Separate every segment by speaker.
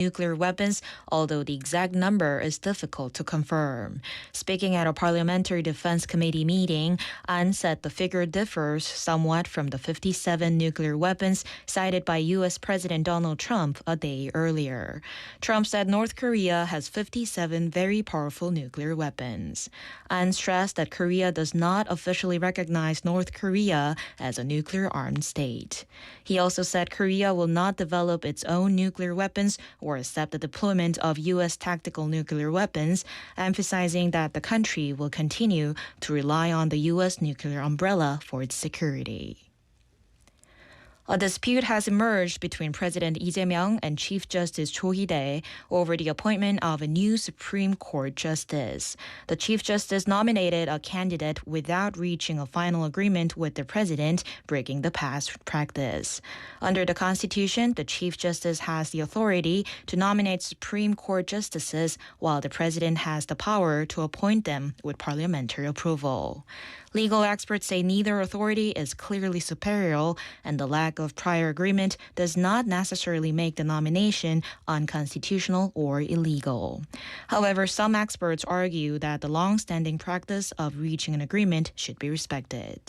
Speaker 1: nuclear weapons, although the exact number is difficult to confirm. Speaking at a Parliamentary Defense Committee meeting, An said the figure differs somewhat from the 57 nuclear weapons cited by U.S. President Donald Trump a day earlier. Trump said North Korea has 57 very powerful nuclear weapons. An stressed that Korea does not officially recognize North Korea as a nuclear-armed state. He also said Korea will not develop its own nuclear weapons or accept the deployment of U.S. tactical nuclear weapons, emphasizing that the country will continue to rely on the U.S. nuclear umbrella for its security. A dispute has emerged between President Lee Jae-myung and Chief Justice Cho Hee-dae over the appointment of a new Supreme Court justice. The Chief Justice nominated a candidate without reaching a final agreement with the president, breaking the past practice. Under the Constitution, the Chief Justice has the authority to nominate Supreme Court justices, while the president has the power to appoint them with parliamentary approval. Legal experts say neither authority is clearly superior, and the lack of prior agreement does not necessarily make the nomination unconstitutional or illegal. However, some experts argue that the long-standing practice of reaching an agreement should be respected.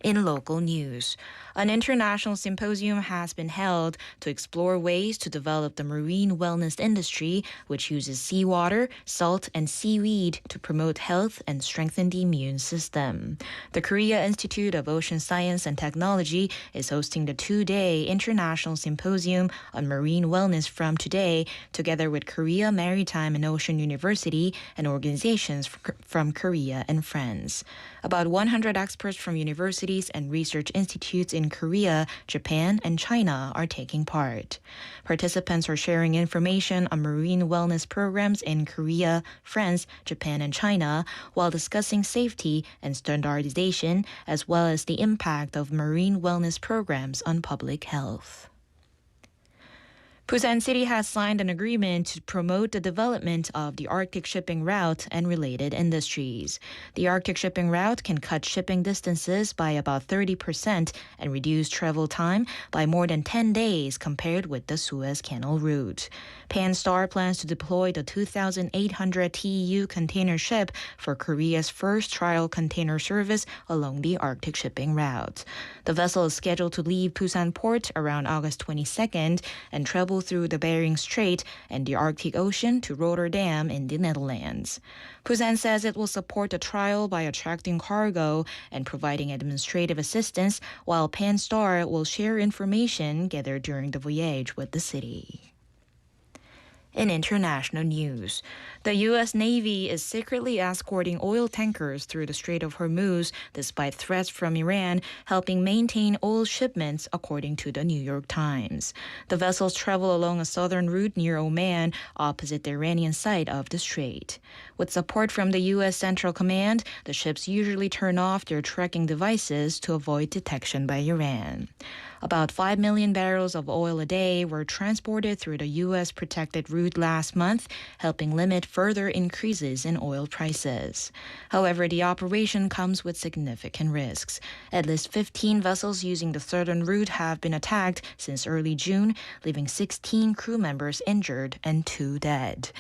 Speaker 1: In local news, an international symposium has been held to explore ways to develop the marine wellness industry, which uses seawater, salt, and seaweed to promote health and strengthen the immune system. The Korea Institute of Ocean Science and Technology is hosting the two-day international symposium on marine wellness from today, together with Korea Maritime and Ocean University and organizations from Korea and France. About 100 experts from universities and research institutes in Korea, Japan, and China are taking part. Participants are sharing information on marine wellness programs in Korea, France, Japan, and China, while discussing safety and standardization, as well as the impact of marine wellness programs on public health. Busan City has signed an agreement to promote the development of the Arctic shipping route and related industries. The Arctic shipping route can cut shipping distances by about 30% and reduce travel time by more than 10 days compared with the Suez Canal route. Pan-Star plans to deploy the 2,800 THU container ship for Korea's first trial container service along the Arctic shipping route. The vessel is scheduled to leave Busan port around August 22nd and travel through the Bering Strait and the Arctic Ocean to Rotterdam in the Netherlands. Busan says it will support the trial by attracting cargo and providing administrative assistance, while Pan-Star will share information gathered during the voyage with the city. In international news, the U.S. Navy is secretly escorting oil tankers through the Strait of Hormuz despite threats from Iran, helping maintain oil shipments, according to the New York Times. The vessels travel along a southern route near Oman, opposite the Iranian side of the strait. With support from the U.S. Central Command, the ships usually turn off their tracking devices to avoid detection by Iran. About 5 million barrels of oil a day were transported through the U.S. protected route last month, helping limit further increases in oil prices. However, the operation comes with significant risks. At least 15 vessels using the southern route have been attacked since early June, leaving 16 crew members injured and 2 dead.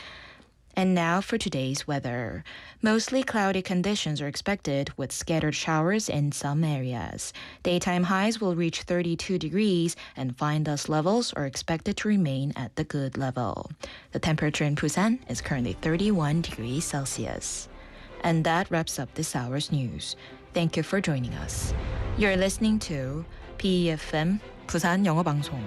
Speaker 1: And now for today's weather. Mostly cloudy conditions are expected with scattered showers in some areas. Daytime highs will reach 32 degrees and fine dust levels are expected to remain at the good level. The temperature in Busan is currently 31 degrees Celsius. And that wraps up this hour's news. Thank you for joining us. You're listening to BeFM 부산 영어방송.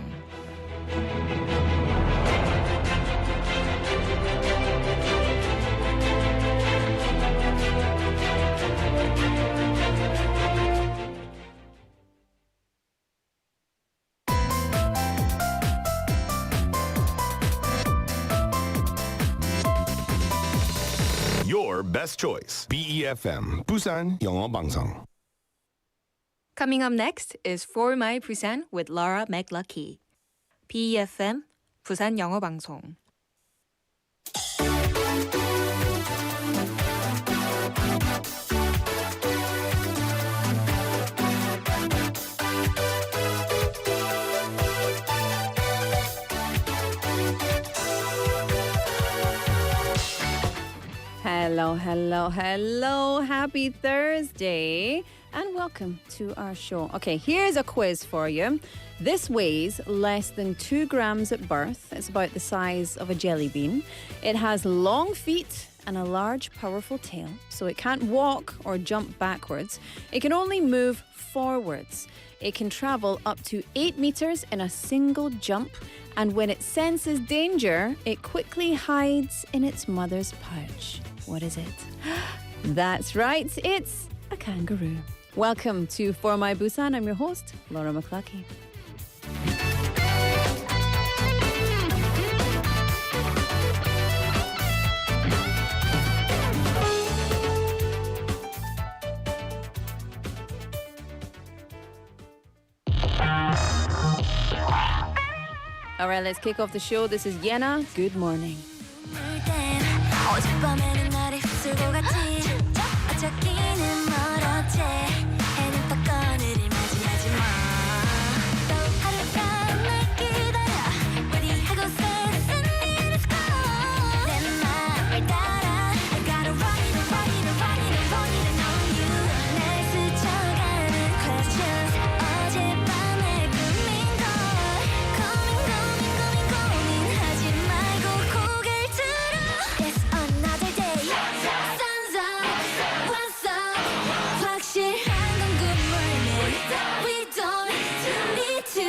Speaker 2: Your best choice. BeFM Busan 영어방송.
Speaker 1: Coming up next is For My Busan with Laura McLuckie. BeFM 부산 영어방송.
Speaker 3: Hello, hello, hello. Happy Thursday and welcome to our show. Okay, here's a quiz for you. This weighs less than 2 grams at birth. It's about the size of a jelly bean. It has long feet and a large, powerful tail, so it can't walk or jump backwards. It can only move forwards. It can travel up to 8 meters in a single jump, and when it senses danger, it quickly hides in its mother's pouch. What is it? That's right, it's a kangaroo. Welcome to For My Busan. I'm your host, Laura McLuckie. All right, let's kick off the show. This is Yena. Good morning.
Speaker 4: 어젯밤에는 나를 휩쓸고 갔지 어저께는 멀었지 해는 덕거리를 맞이하지 마 또 하룻밤 날 기다려 Ready 하고서 Let's go 내 맘을 따라 I gotta run it, run it, run it, run it on you 날 스쳐가는 questions 어젯밤에 꾸민 걸 고민하지 말고 고개를 들어 It's another day Sun's up, what's up 확실한 건 good morning We don't need to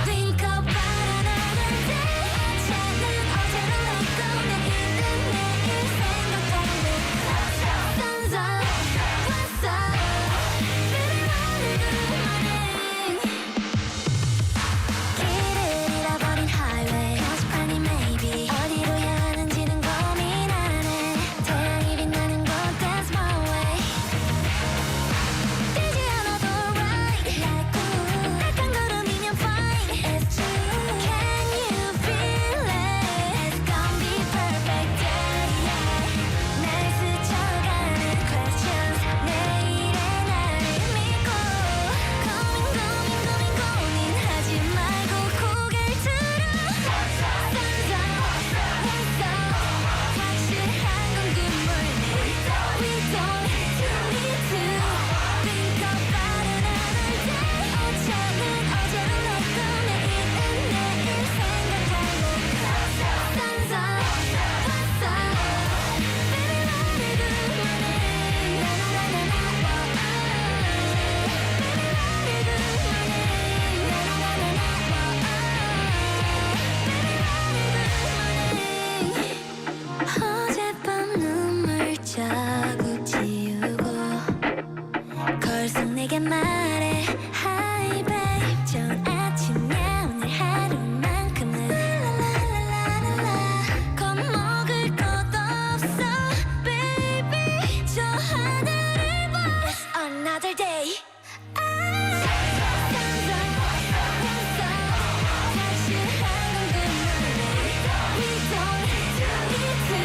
Speaker 4: think about another day 작은 어제로 let go 내일은 내일 생각하고 Sun's up, what's up Baby morning 길을 잃어버린 highway 거짓말이 maybe 어디로 향하는지는 고민하네 태양이 빛나는 곳 that's my way 뛰지 않아도 right like ooh 약한 걸음이면 fine it's true can you feel it it's gonna be perfect day 날 스쳐가는 questions 내일의 나를 믿고 고민하지 말고 고개를 들어 Sun's up, what's up 확실한 건 good morning We don't need to think about another day 작은 어제로 let go 내일은 내일 생각하고 Sun's up, what's up Baby morning, good morning 어젯밤 눈물 자국 지우고 걸쑥 내게 말해 Hi babe 좋은 아침이야 오늘 하루만큼은 겁먹을 것 없어 baby 저 하늘을 봐 It's another day Sun's up, what's up 확실한 건 good morning We don't need to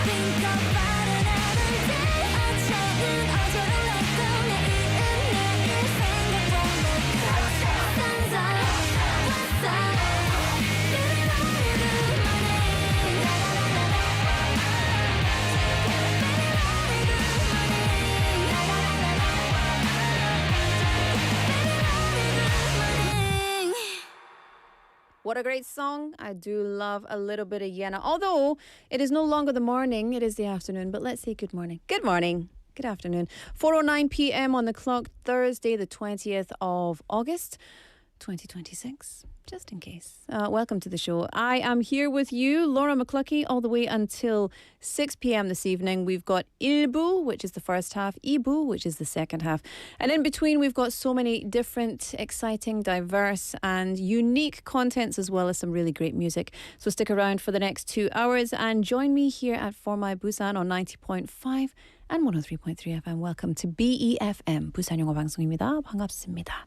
Speaker 4: think about another day 작은 어제로 let go 내일은 내일 생각하고 Sun's up, what's up Baby morning, good morning
Speaker 3: What a great song. I do love a little bit of Yena. Although it is no longer the morning, it is the afternoon. But let's say good morning. Good morning. Good afternoon. 4:09 p.m. on the clock, Thursday, the 20th of August, 2026. Just in case. Welcome to the show. I am here with you, Laura McLuckie, all the way until 6 p.m. this evening. We've got 일부, which is the first half, 2부, which is the second half. And in between, we've got so many different, exciting, diverse and unique contents, as well as some really great music. So stick around for the next 2 hours and join me here at For My Busan on 90.5 and 103.3 FM. Welcome to BeFM, 부산영어방송입니다. 반갑습니다.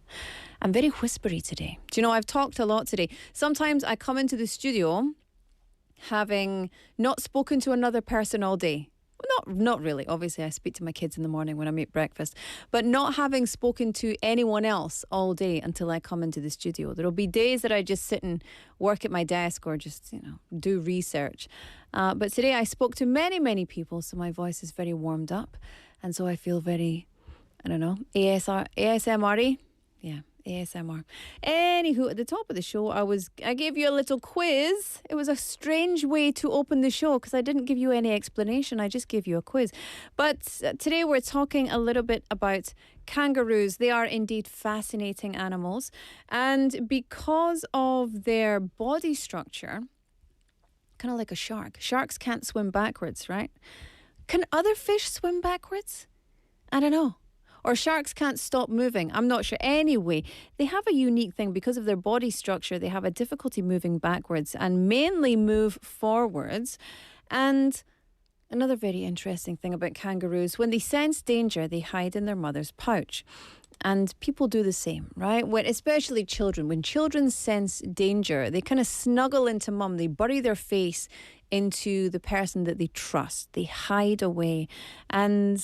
Speaker 3: I'm very whispery today. Do you know, I've talked a lot today. Sometimes I come into the studio having not spoken to another person all day. Not really. Obviously, I speak to my kids in the morning when I make breakfast, but not having spoken to anyone else all day until I come into the studio. There'll be days that I just sit and work at my desk or just, do research. But today I spoke to many, many people, so my voice is very warmed up. And so I feel very, ASMR-y. Yeah. ASMR. Anywho, at the top of the show, I gave you a little quiz. It was a strange way to open the show because I didn't give you any explanation. I just gave you a quiz. But today we're talking a little bit about kangaroos. They are indeed fascinating animals. And because of their body structure, kind of like a shark. Sharks can't swim backwards, right? Can other fish swim backwards? I don't know. Or sharks can't stop moving. I'm not sure. Anyway, they have a unique thing because of their body structure. They have a difficulty moving backwards and mainly move forwards. And another very interesting thing about kangaroos, when they sense danger, they hide in their mother's pouch. And people do the same, right? Especially children. When children sense danger, they kind of snuggle into mum. They bury their face into the person that they trust. They hide away. And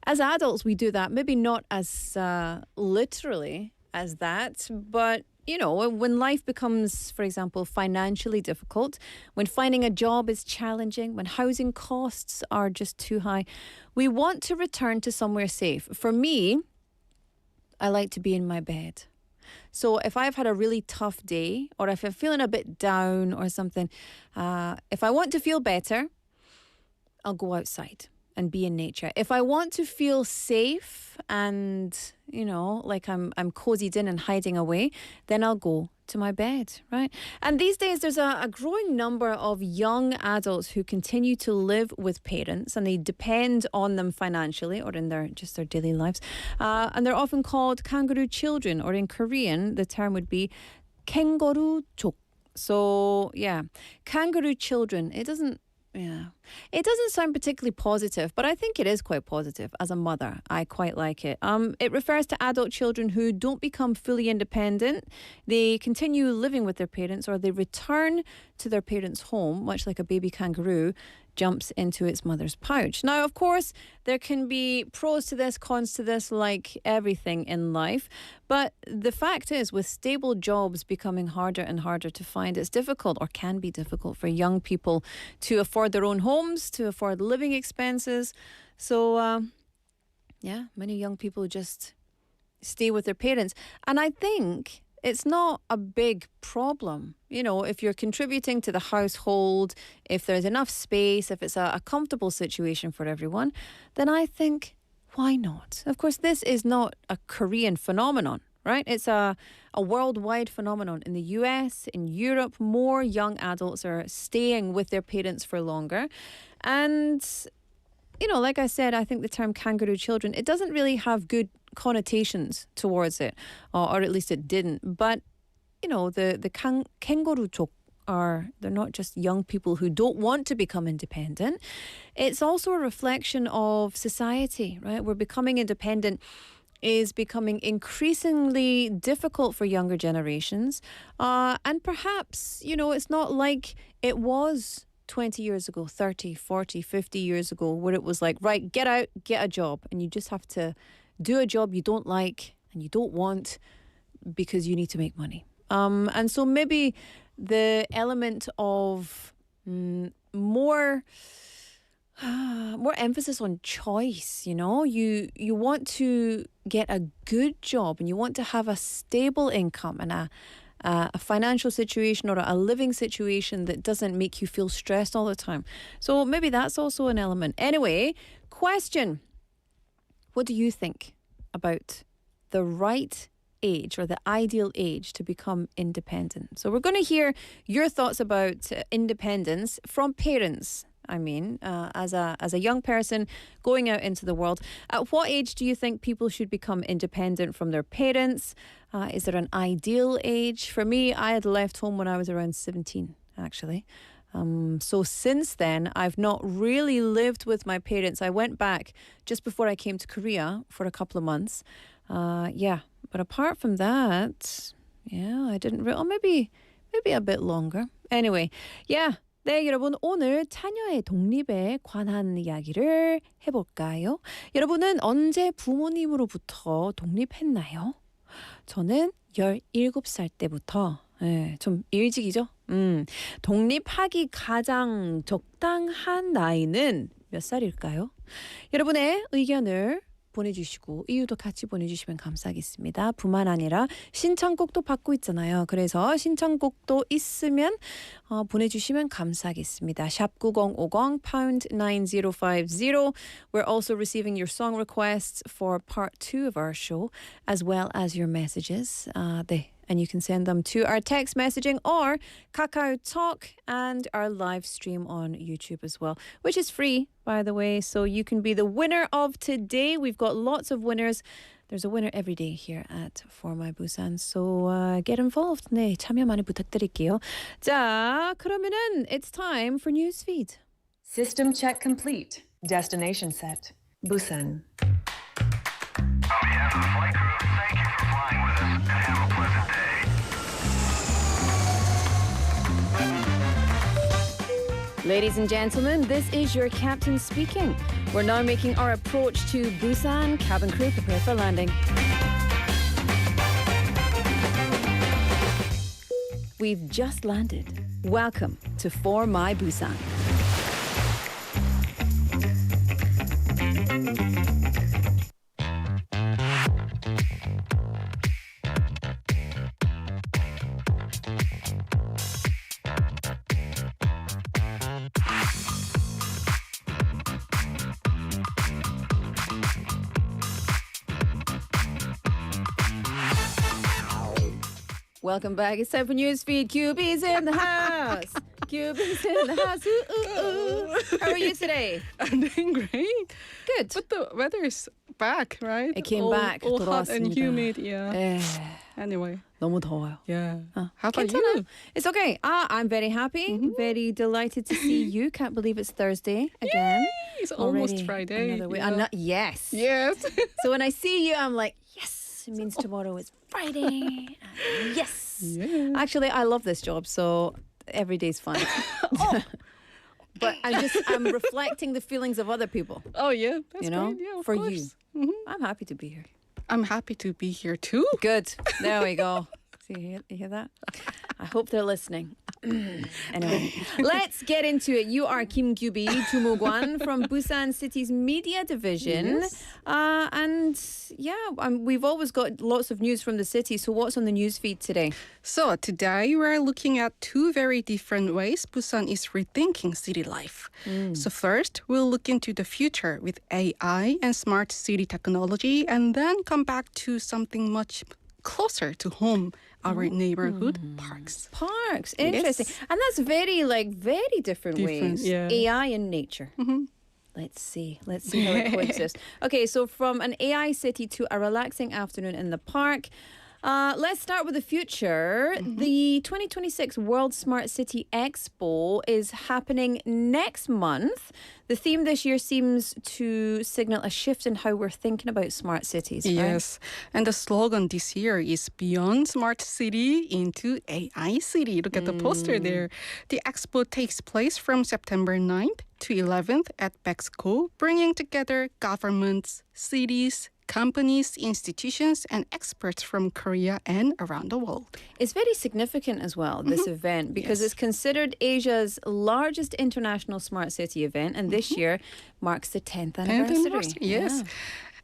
Speaker 3: as adults, we do that, maybe not as literally as that, but, when life becomes, for example, financially difficult, when finding a job is challenging, when housing costs are just too high, we want to return to somewhere safe. For me, I like to be in my bed. So if I've had a really tough day or if I'm feeling a bit down or something, if I want to feel better, I'll go outside and be in nature. If I want to feel safe and, like I'm cozied in and hiding away, then I'll go to my bed, right? And these days there's a growing number of young adults who continue to live with parents and they depend on them financially or in their daily lives. And they're often called kangaroo children, or in Korean, the term would be 캥거루족. So, yeah, kangaroo children. It doesn't sound particularly positive, but I think it is quite positive. As a mother, I quite like it. It refers to adult children who don't become fully independent. They continue living with their parents or they return to their parents' home, much like a baby kangaroo jumps into its mother's pouch. Now, of course, there can be pros to this, cons to this, like everything in life. But the fact is, with stable jobs becoming harder and harder to find, it's difficult or can be difficult for young people to afford their own homes, to afford living expenses. So, many young people just stay with their parents. And I think it's not a big problem. If you're contributing to the household, if there's enough space, if it's a comfortable situation for everyone, then I think, why not? Of course, this is not a Korean phenomenon, right? It's a worldwide phenomenon. In the US, in Europe, more young adults are staying with their parents for longer. And, like I said, I think the term kangaroo children, it doesn't really have good connotations towards it, or at least it didn't. But, the 캥거루족 they're not just young people who don't want to become independent. It's also a reflection of society, right? We're becoming independent is becoming increasingly difficult for younger generations. And perhaps, it's not like it was 20 years ago, 30, 40, 50 years ago, where it was like, right, get out, get a job. And you just have to do a job you don't like and you don't want because you need to make money. And so maybe the element of more emphasis on choice, you want to get a good job and you want to have a stable income and a financial situation or a living situation that doesn't make you feel stressed all the time. So maybe that's also an element. Anyway, question. What do you think about the right age or the ideal age to become independent? So we're going to hear your thoughts about independence from parents. As a young person going out into the world, at what age do you think people should become independent from their parents? Is there an ideal age? For me, I had left home when I was around 17, actually. So since then, I've not really lived with my parents. I went back just before I came to Korea for a couple of months. But apart from that, I didn't really, maybe a bit longer. Anyway, 네, 여러분 오늘 자녀의 독립에 관한 이야기를 해볼까요? 여러분은 언제 부모님으로부터 독립했나요? 저는 17살 때부터 좀 일찍이죠? 독립하기 가장 적당한 나이는 몇 살일까요? 여러분의 의견을 보내주시고 이유도 같이 보내주시면 감사하겠습니다. 뿐만 아니라 신청곡도 받고 있잖아요. 그래서 신청곡도 있으면 보내주시면 감사하겠습니다. 샵 9050 pound 9050. We're also receiving your song requests for part 2 of our show as well as your messages. 네. And you can send them to our text messaging or Kakao Talk and our live stream on YouTube as well, which is free, by the way. So you can be the winner of today. We've got lots of winners. There's a winner every day here at For My Busan. So get involved. 네, 참여 많이 부탁드릴게요. 자, 그러면은 it's time for newsfeed.
Speaker 5: System check complete. Destination set. Busan.
Speaker 6: Flight crew, thank you for flying with us and have a pleasant day.
Speaker 3: Ladies and gentlemen, this is your captain speaking. We're now making our approach to Busan. Cabin crew, prepare for landing. We've just landed. Welcome to For My Busan. Welcome back. It's time for Newsfeed. QB's in the house. QB's in the house. Ooh, ooh, ooh. How are you today?
Speaker 7: I'm doing great.
Speaker 3: Good.
Speaker 7: But the weather is back, right?
Speaker 3: It came
Speaker 7: all,
Speaker 3: back.
Speaker 7: All hot and
Speaker 3: 돌아왔습니다.
Speaker 7: humid, yeah.
Speaker 3: 에,
Speaker 7: Anyway,
Speaker 3: 너무 더워요.
Speaker 7: yeah. How about
Speaker 3: 괜찮아.
Speaker 7: you?
Speaker 3: It's okay. I'm very happy. Very delighted to see you. Can't believe it's Thursday again.
Speaker 7: It's almost
Speaker 3: Already
Speaker 7: Friday.
Speaker 3: Another week.
Speaker 7: yeah.
Speaker 3: Yes.
Speaker 7: Yes.
Speaker 3: So when I see you, I'm like, yes. It means tomorrow is Friday. Yes.
Speaker 7: Yeah.
Speaker 3: Actually, I love this job, so every day's fun. But I'm reflecting the feelings of other people.
Speaker 7: Oh, yeah. That's
Speaker 3: You know,
Speaker 7: great. Yeah, of
Speaker 3: for
Speaker 7: course.
Speaker 3: you. I'm happy to be here.
Speaker 7: I'm happy to be here too.
Speaker 3: Good. There we go. See, you hear that? I hope they're listening. Anyway, let's get into it. You are Kim Gyubi Jumugwan from Busan City's media division.
Speaker 7: Yes.
Speaker 3: And we've always got lots of news from the city. So what's on the news feed today?
Speaker 7: So today we're looking at two very different ways Busan is rethinking city life. So first, we'll look into the future with AI and smart city technology, and then come back to something much closer to home, our neighborhood parks.
Speaker 3: Parks. Interesting.
Speaker 7: Yes.
Speaker 3: And that's very different ways.
Speaker 7: yeah.
Speaker 3: AI and nature. Let's see how it coexists. Okay, so from an AI city to a relaxing afternoon in the park. Let's start with the future. The 2026 World Smart City Expo is happening next month. The theme this year seems to signal a shift in how we're thinking about smart cities. Right?
Speaker 7: Yes, and the slogan this year is Beyond Smart City into AI City. Look at the poster there. The expo takes place from September 9th to 11th at Bexco, bringing together governments, cities, companies, institutions, and experts from Korea and around the world.
Speaker 3: It's very significant as well, this event, because it's considered Asia's largest international smart city event, and this year marks the 10th anniversary.
Speaker 7: Yes.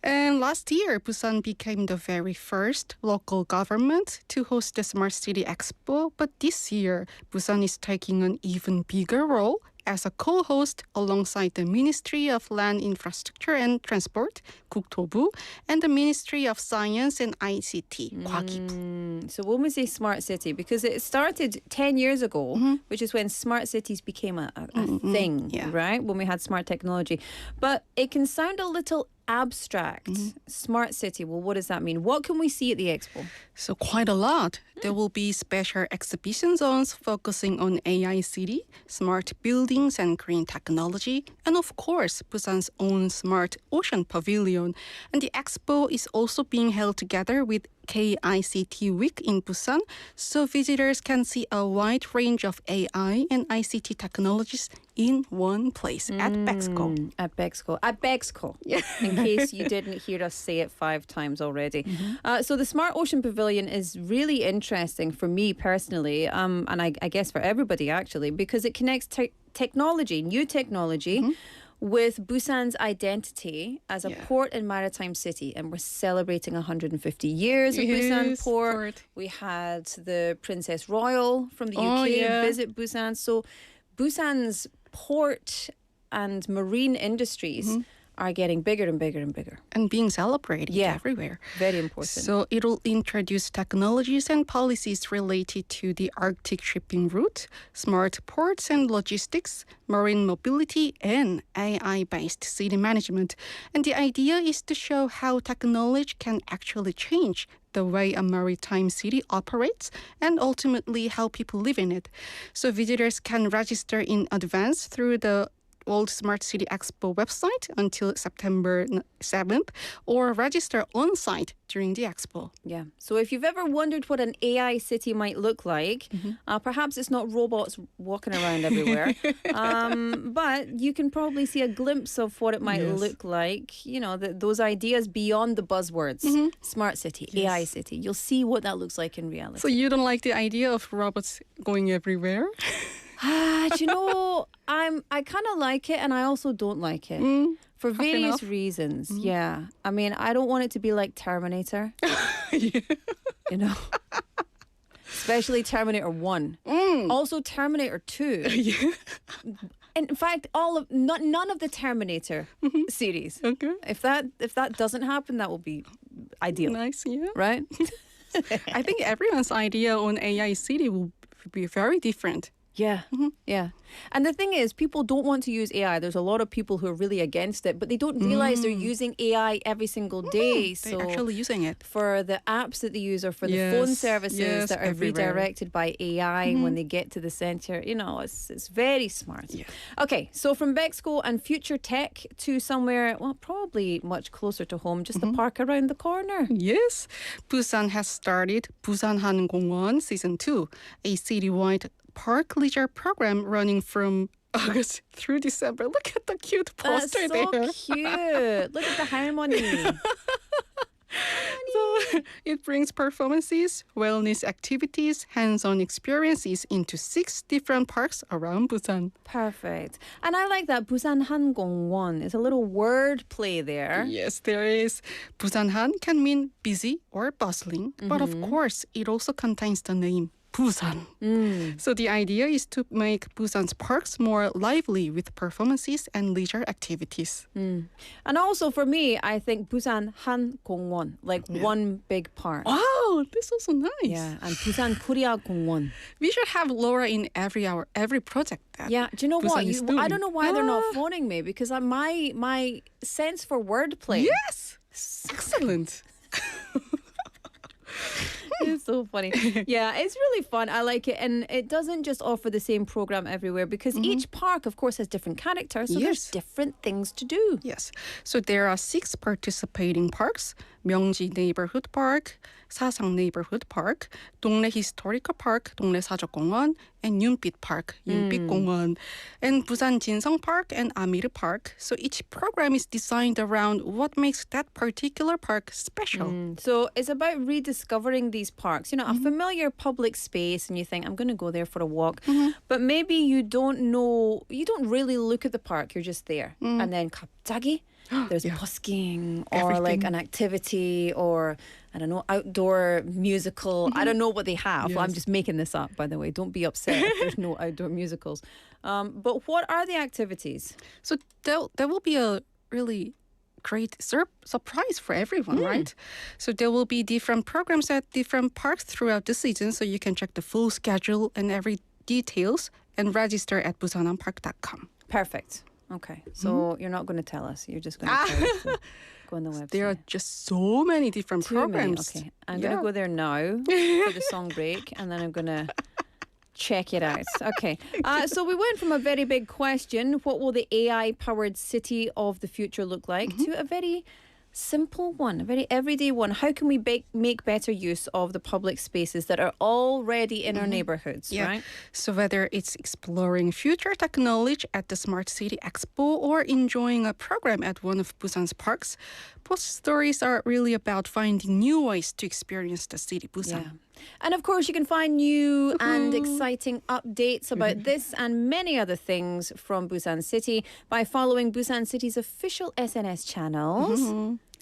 Speaker 7: And last year, Busan became the very first local government to host the Smart City Expo. But this year, Busan is taking an even bigger role as a co-host alongside the Ministry of Land Infrastructure and Transport, 국토부, and the Ministry of Science and ICT, 과기부.
Speaker 3: So when we say smart city, because it started 10 years ago, which is when smart cities became a thing,
Speaker 7: yeah.
Speaker 3: right? When we had smart technology. But it can sound a little abstract. Smart city, well, what does that mean? What can we see at the expo?
Speaker 7: So quite a lot. There will be special exhibition zones focusing on AI city, smart buildings and green technology, and of course, Busan's own smart ocean pavilion. And the expo is also being held together with KICT Week in Busan, so visitors can see a wide range of AI and ICT technologies in one place at Bexco.
Speaker 3: At Bexco. At Bexco.
Speaker 7: Yeah.
Speaker 3: In case you didn't hear us say it 5 times already. So the Smart Ocean Pavilion is really interesting for me personally, and I guess for everybody actually, because it connects technology, new technology, with Busan's identity as a port and maritime city. And we're celebrating 150 years of Busan Port. We had the Princess Royal from the UK visit Busan. So Busan's port and marine industries are getting bigger and bigger and bigger.
Speaker 7: And being celebrated everywhere.
Speaker 3: Very important.
Speaker 7: So it'll introduce technologies and policies related to the Arctic shipping route, smart ports and logistics, marine mobility, and AI-based city management. And the idea is to show how technology can actually change the way a maritime city operates and ultimately how people live in it. So visitors can register in advance through the World Smart City Expo website until September 7th or register on site during the expo.
Speaker 3: Yeah. So if you've ever wondered what an AI city might look like, perhaps it's not robots walking around everywhere, but you can probably see a glimpse of what it might look like. You know, those ideas beyond the buzzwords. Smart city, AI city. You'll see what that looks like in reality.
Speaker 7: So you don't like the idea of robots going everywhere?
Speaker 3: Do you know, I kind of like it and I also don't like it. For various reasons, yeah. I mean, I don't want it to be like Terminator. You know? Especially Terminator 1. Also Terminator 2. In fact, none of the Terminator series.
Speaker 7: Okay.
Speaker 3: If that doesn't happen, that will be ideal.
Speaker 7: Nice, yeah.
Speaker 3: Right?
Speaker 7: I think everyone's idea on AI city will be very different.
Speaker 3: Yeah, yeah. And the thing is, people don't want to use AI. There's a lot of people who are really against it, but they don't realize they're using AI every single day.
Speaker 7: They're actually using it.
Speaker 3: For the apps that they use or for the phone services that are
Speaker 7: everywhere.
Speaker 3: redirected by AI when they get to the center, you know, it's very smart.
Speaker 7: Yeah.
Speaker 3: Okay, so from Bexco and future tech to somewhere, well, probably much closer to home, just the park around the corner.
Speaker 7: Yes. Busan has started Busan Hangongwon Season 2, a citywide park leisure program running from August through December. Look at the cute poster
Speaker 3: That's so
Speaker 7: there.
Speaker 3: cute. Look at the harmony.
Speaker 7: So it brings performances, wellness activities, hands-on experiences into 6 different parks around Busan.
Speaker 3: Perfect. And I like that Busan Hangongwon. It's a little word play there.
Speaker 7: Yes, there is. Busan Han can mean busy or bustling, but of course, it also contains the name Busan. So the idea is to make Busan's parks more lively with performances and leisure activities.
Speaker 3: And also for me, I think Busan Hangongwon, like one big park.
Speaker 7: Wow, that's also nice.
Speaker 3: Yeah, and Busan Korea Gongwon.
Speaker 7: We should have Laura in every project. That
Speaker 3: Yeah, do you know
Speaker 7: Busan
Speaker 3: what?
Speaker 7: is
Speaker 3: I
Speaker 7: doing.
Speaker 3: don't know why they're not phoning me because my sense for wordplay.
Speaker 7: Yes, excellent.
Speaker 3: It's so funny. Yeah, it's really fun. I like it. And it doesn't just offer the same program everywhere because each park, of course, has different characters. So there's different things to do.
Speaker 7: Yes. So there are 6 participating parks. 명지 Neighborhood Park, 사상 Neighborhood Park, 동래 Historical Park, 동래 사적공원, and 윤빛 Park, 윤빛공원, and Busan 진성 Park and Amir Park. So each program is designed around what makes that particular park special.
Speaker 3: So it's about rediscovering these parks. You know, a familiar public space and you think, I'm going to go there for a walk. But maybe you don't really look at the park. You're just there. And then 갑자기 there's busking or like an activity or I don't know, outdoor musical. I don't know what they have. Well, I'm just making this up, by the way. Don't be upset if there's no outdoor musicals. But what are the activities?
Speaker 7: So there will be a really great surprise for everyone, right? So there will be different programs at different parks throughout the season, so you can check the full schedule and every details and register at busanonpark.com.
Speaker 3: Perfect. Okay, so you're not going to tell us. You're just going to tell us to go on the website.
Speaker 7: There are just so many different
Speaker 3: Too many.
Speaker 7: programs.
Speaker 3: Okay, I'm going to go there now for the song break, and then I'm going to check it out. Okay, so we went from a very big question, what will the AI-powered city of the future look like, to a very simple one, a very everyday one. How can we make better use of the public spaces that are already in our neighborhoods, right?
Speaker 7: So whether it's exploring future technology at the Smart City Expo or enjoying a program at one of Busan's parks, both stories are really about finding new ways to experience the city Busan.
Speaker 3: Yeah. And of course, you can find new and exciting updates about this and many other things from Busan City by following Busan City's official SNS channels.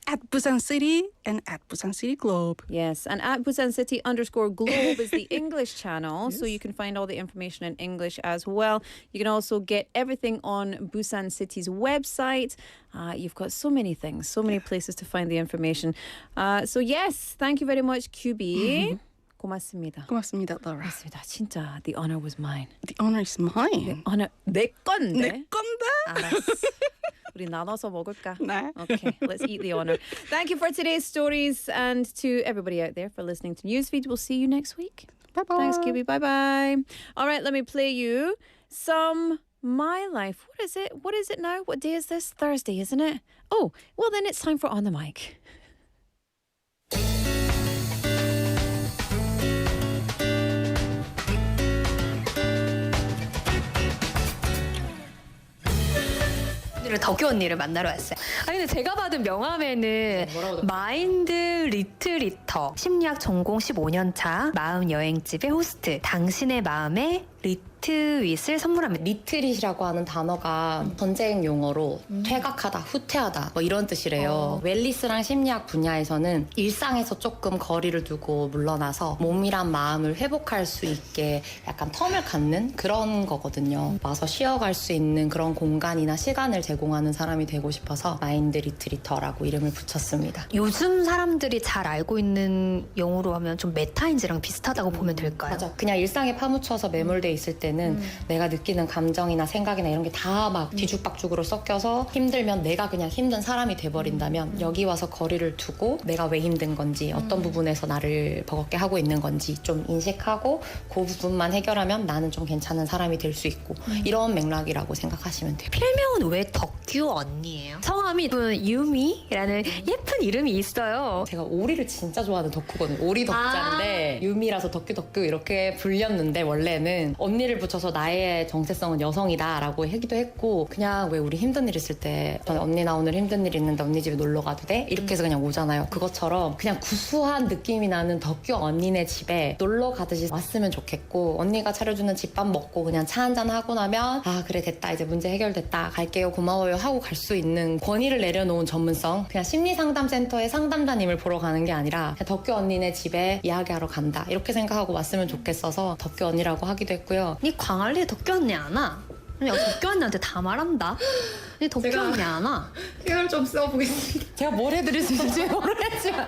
Speaker 7: At Busan City and at Busan City Globe.
Speaker 3: Yes, and at Busan City _Globe is the English channel, so you can find all the information in English as well. You can also get everything on Busan City's website. You've got so many things, so many places to find the information. So yes, thank you very much, QB. 고맙습니다.
Speaker 7: 고맙습니다, Laura.
Speaker 3: 고맙습니다. 진짜 the honor was mine.
Speaker 7: The honor is mine.
Speaker 3: honor 내 건데.
Speaker 7: 내 건데?
Speaker 3: 알았어. 우리 나눠서 먹을까?
Speaker 7: 네.
Speaker 3: Okay, let's eat the honor. Thank you for today's stories and to everybody out there for listening to Newsfeed. We'll see you next week.
Speaker 7: Bye-bye.
Speaker 3: Thanks, QB. Bye-bye. All right, let me play you some My Life. What is it? What is it now? What day is this? Thursday, isn't it? Oh, well then it's time for On the Mic.
Speaker 8: 덕규 언니를 만나러 왔어요. 근데 제가 받은 명함에는 마인드 리트리터, 심리학 전공 15년차, 마음 여행집의 호스트, 당신의 마음에 리트윗을 선물합니다.
Speaker 9: 리트릿이라고 하는 단어가 전쟁 용어로 퇴각하다, 후퇴하다 뭐 이런 뜻이래요. 웰리스랑 심리학 분야에서는 일상에서 조금 거리를 두고 물러나서 몸이란 마음을 회복할 수 있게 약간 텀을 갖는 그런 거거든요. 와서 쉬어갈 수 있는 그런 공간이나 시간을 제공하는 사람이 되고 싶어서 마인드 리트리터라고 이름을 붙였습니다.
Speaker 8: 요즘 사람들이 잘 알고 있는 용어로 하면 좀 메타인지랑 비슷하다고 보면 될까요?
Speaker 9: 맞아. 그냥 일상에 파묻혀서 매몰돼 있을 때는 내가 느끼는 감정이나 생각이나 이런 게 다 막 뒤죽박죽으로 섞여서 힘들면 내가 그냥 힘든 사람이 돼버린다면 여기 와서 거리를 두고 내가 왜 힘든 건지 어떤 부분에서 나를 버겁게 하고 있는 건지 좀 인식하고 그 부분만 해결하면 나는 좀 괜찮은 사람이 될 수 있고 이런 맥락이라고 생각하시면 돼요.
Speaker 8: 필명은 왜 덕규 언니예요? 성함이 유미라는 예쁜 이름이 있어요.
Speaker 9: 제가 오리를 진짜 좋아하는 덕후거든요. 오리 덕자인데 유미라서 덕규 이렇게 불렸는데 원래는 언니를 붙여서 나의 정체성은 여성이다 라고 하기도 했고 그냥 왜 우리 힘든 일 있을 때 언니 나 오늘 힘든 일 있는데 언니 집에 놀러 가도 돼? 이렇게 해서 그냥 오잖아요. 그것처럼 그냥 구수한 느낌이 나는 덕규 언니네 집에 놀러 가듯이 왔으면 좋겠고 언니가 차려주는 집밥 먹고 그냥 차 한잔 하고 나면 아 그래 됐다 이제 문제 해결됐다 갈게요 고마워요 하고 갈 수 있는 권위를 내려놓은 전문성 그냥 심리상담센터의 상담자님을 보러 가는 게 아니라 그냥 덕규 언니네 집에 이야기하러 간다 이렇게 생각하고 왔으면 좋겠어서 덕규 언니라고 하기도 했고요.
Speaker 8: 니 광안리에 덕규 언니 안 와? 그냥 덕규 언니한테 다 말한다. 니 덕규 언니 안 와?
Speaker 9: 이걸 좀 써보겠습니다. 제가 뭘 해드릴 수 있을지 모르겠지만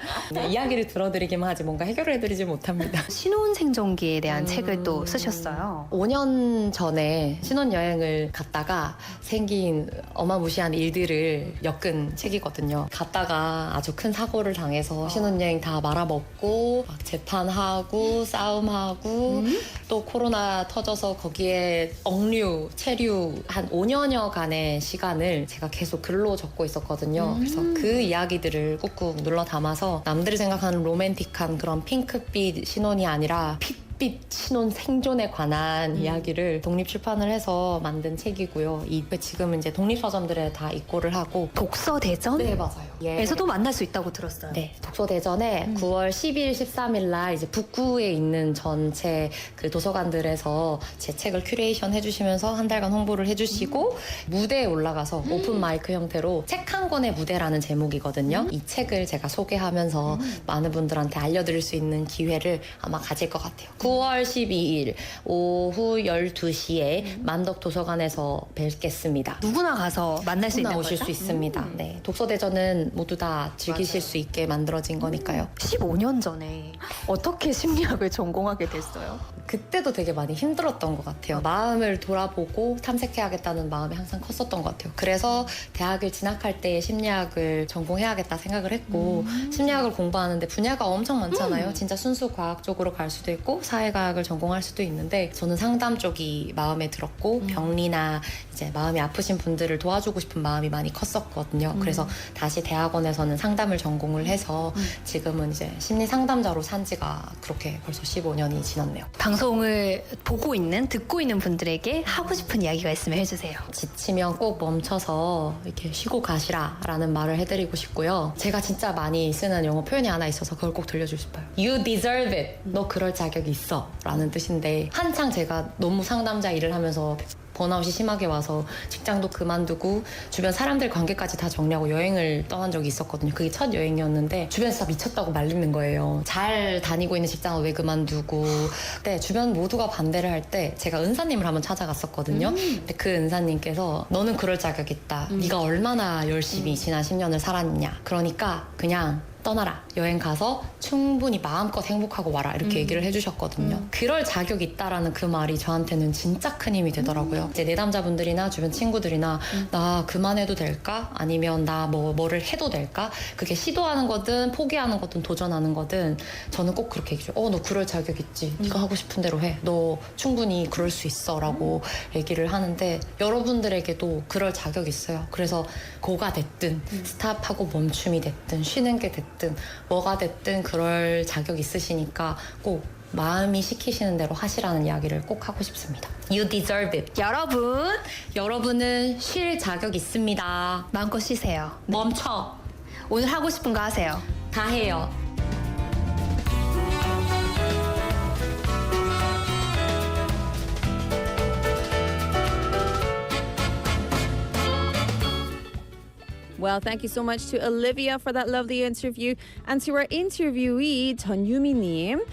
Speaker 9: 이야기를 들어드리기만 하지 뭔가 해결을 해드리지 못합니다.
Speaker 8: 신혼생존기에 대한 책을 또 쓰셨어요.
Speaker 9: 5년 전에 신혼여행을 갔다가 생긴 어마무시한 일들을 엮은 책이거든요. 갔다가 아주 큰 사고를 당해서 신혼여행 다 말아먹고 막 재판하고 싸움하고 또 코로나 터져서 거기에 억류, 체류 한 5년여간의 시간을 제가 계속 글로 적고 있었거든요. 그래서 그 이야기들을 꾹꾹 눌러 담아서 남들이 생각하는 로맨틱한 그런 핑크빛 신혼이 아니라 핏빛 신혼 생존에 관한 이야기를 독립 출판을 해서 만든 책이고요. 지금은 이제 독립서점들에 다 입고를 하고
Speaker 8: 독서대전?
Speaker 9: 네 맞아요.
Speaker 8: 에서도 만날 수 있다고 들었어요.
Speaker 9: 네, 독서대전에 9월 10일, 13일 날 이제 북구에 있는 전체 그 도서관들에서 제 책을 큐레이션 해주시면서 한 달간 홍보를 해주시고 무대에 올라가서 오픈 마이크 형태로 책 한 권의 무대라는 제목이거든요. 이 책을 제가 소개하면서 많은 분들한테 알려드릴 수 있는 기회를 아마 가질 것 같아요. 9월 12일 오후 12시에 만덕 도서관에서 뵙겠습니다.
Speaker 8: 누구나 가서 만날 수 있는 거죠?
Speaker 9: 오실 수 있습니다. 네, 독서대전은 모두 다 즐기실 수 있게 만들어진 거니까요.
Speaker 8: 15년 전에 어떻게 심리학을 전공하게 됐어요?
Speaker 9: 그때도 되게 많이 힘들었던 것 같아요. 마음을 돌아보고 탐색해야겠다는 마음이 항상 컸었던 것 같아요. 그래서 대학을 진학할 때 심리학을 전공해야겠다 생각을 했고 심리학을 공부하는데 분야가 엄청 많잖아요. 진짜 순수 과학 쪽으로 갈 수도 있고 사회과학을 전공할 수도 있는데 저는 상담 쪽이 마음에 들었고 병리나 이제 마음이 아프신 분들을 도와주고 싶은 마음이 많이 컸었거든요. 그래서 다시 대학원에서는 상담을 전공을 해서 지금은 이제 심리 상담자로 산 지가 그렇게 벌써 15년이 지났네요.
Speaker 8: 방송을 보고 있는, 듣고 있는 분들에게 하고 싶은 이야기가 있으면 해주세요.
Speaker 9: 지치면 꼭 멈춰서 이렇게 쉬고 가시라라는 말을 해드리고 싶고요. 제가 진짜 많이 쓰는 영어 표현이 하나 있어서 그걸 꼭 들려주고 싶어요. You deserve it. 너 그럴 자격이 있어 라는 뜻인데 한창 제가 너무 상담자 일을 하면서 번아웃이 심하게 와서 직장도 그만두고 주변 사람들 관계까지 다 정리하고 여행을 떠난 적이 있었거든요. 그게 첫 여행이었는데 주변에서 다 미쳤다고 말리는 거예요. 잘 다니고 있는 직장을 왜 그만두고. 근데 주변 모두가 반대를 할 때 제가 은사님을 한번 찾아갔었거든요. 근데 그 은사님께서 너는 그럴 자격 있다. 네가 얼마나 열심히 지난 10년을 살았냐. 그러니까 그냥 떠나라. 여행 가서 충분히 마음껏 행복하고 와라. 이렇게 얘기를 해주셨거든요. 그럴 자격이 있다라는 그 말이 저한테는 진짜 큰 힘이 되더라고요. 이제 내담자분들이나 주변 친구들이나 나 그만해도 될까? 아니면 나 뭐를 해도 될까? 그게 시도하는 거든 포기하는 거든 도전하는 거든 저는 꼭 그렇게 얘기해요. 너 그럴 자격 있지. 네가 하고 싶은 대로 해. 너 충분히 그럴 수 있어. 라고 얘기를 하는데 여러분들에게도 그럴 자격 있어요. 그래서 고가 됐든 스탑하고 멈춤이 됐든 쉬는 게 됐든 뭐가 됐든 그럴 자격 있으시니까 꼭 마음이 시키시는 대로 하시라는 이야기를 꼭 하고 싶습니다. You deserve it. 여러분은 쉴 자격 있습니다.
Speaker 8: 마음껏 쉬세요.
Speaker 9: 멈춰.
Speaker 8: 오늘 하고 싶은 거 하세요.
Speaker 9: 다 해요.
Speaker 3: Well, thank you so much to Olivia for that lovely interview and to our interviewee, 전유미님.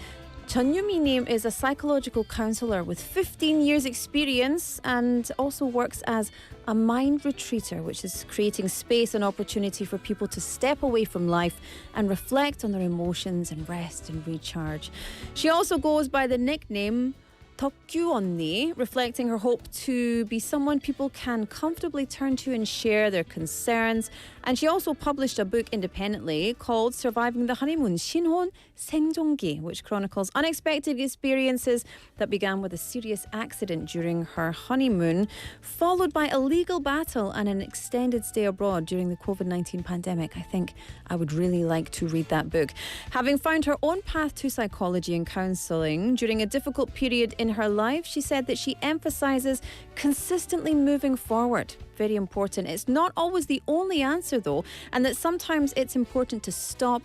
Speaker 3: 전유미님 is a psychological counselor with 15 years experience and also works as a mind retreater, which is creating space and opportunity for people to step away from life and reflect on their emotions and rest and recharge. She also goes by the nickname THU 언니, reflecting her hope to be someone people can comfortably turn to and share their concerns. And she also published a book independently called Surviving the Honeymoon, 신혼 생존기, which chronicles unexpected experiences that began with a serious accident during her honeymoon, followed by a legal battle and an extended stay abroad during the COVID-19 pandemic. I think I would really like to read that book. Having found her own path to psychology and counselling during a difficult period in her life, she said that she emphasises consistently moving forward. Very important. It's not always the only answer though, and that sometimes it's important to stop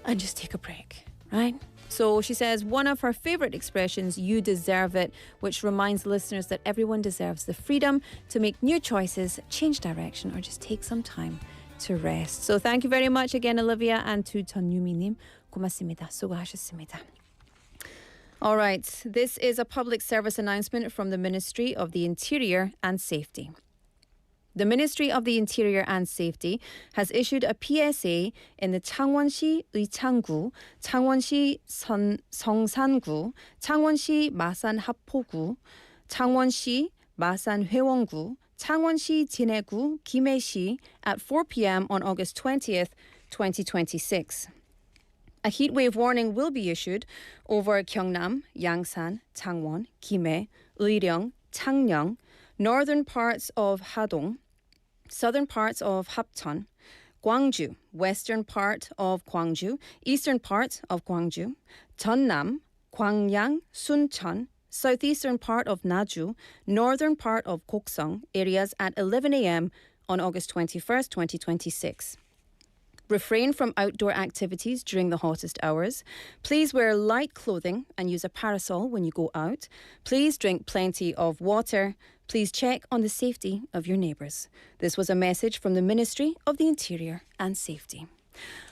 Speaker 3: and just take a break, right? So she says one of her favourite expressions, you deserve it, which reminds listeners that everyone deserves the freedom to make new choices, change direction, or just take some time to rest. So thank you very much again, Olivia, and to 전유미님. 고맙습니다. 수고하셨습니다. All right, this is a public service announcement from the Ministry of the Interior and Safety. The Ministry of the Interior and Safety has issued a PSA in the 창원시 의창구, 창원시 성산구, 창원시 마산하포구, 창원시 마산회원구, 창원시 진해구, 김해시 at 4 p.m. on August 20th, 2026. A heatwave warning will be issued over Gyeongnam, Yangsan, Changwon, Gimhae, Uiryong, Changneung, northern parts of Hadong, southern parts of Hapcheon, Gwangju, western part of Gwangju, eastern part of Gwangju, Jeonnam, Gwangyang, Suncheon, southeastern part of Naju, northern part of Koksong, areas at 11 a.m. on August 21st, 2026. Refrain from outdoor activities during the hottest hours. Please wear light clothing and use a parasol when you go out. Please drink plenty of water. Please check on the safety of your neighbours. This was a message from the Ministry of the Interior and Safety.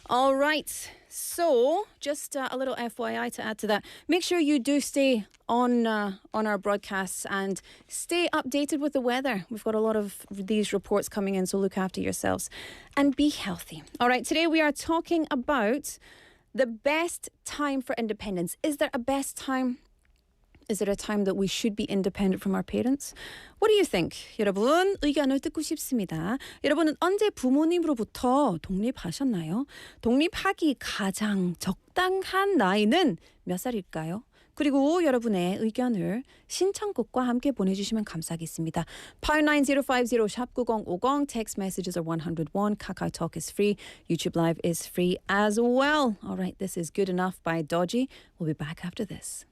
Speaker 3: All right, so just a little FYI to add to that. Make sure you do stay on our broadcasts and stay updated with the weather. We've got a lot of these reports coming in, so look after yourselves and be healthy. All right, today we are talking about the best time for independence. Is there a best time? Is there a time that we should be independent from our parents? What do you think? 여러분 의견을 듣고 싶습니다. 여러분은 언제 부모님으로부터 독립하셨나요? 독립하기 가장 적당한 나이는 몇 살일까요? 그리고 여러분의 의견을 신청곡과 함께 보내주시면 감사하겠습니다. 89050 샵 9050 text messages are 101. KakaoTalk is free. YouTube Live is free as well. All right, this is Good Enough by Dodgy. We'll be back after this.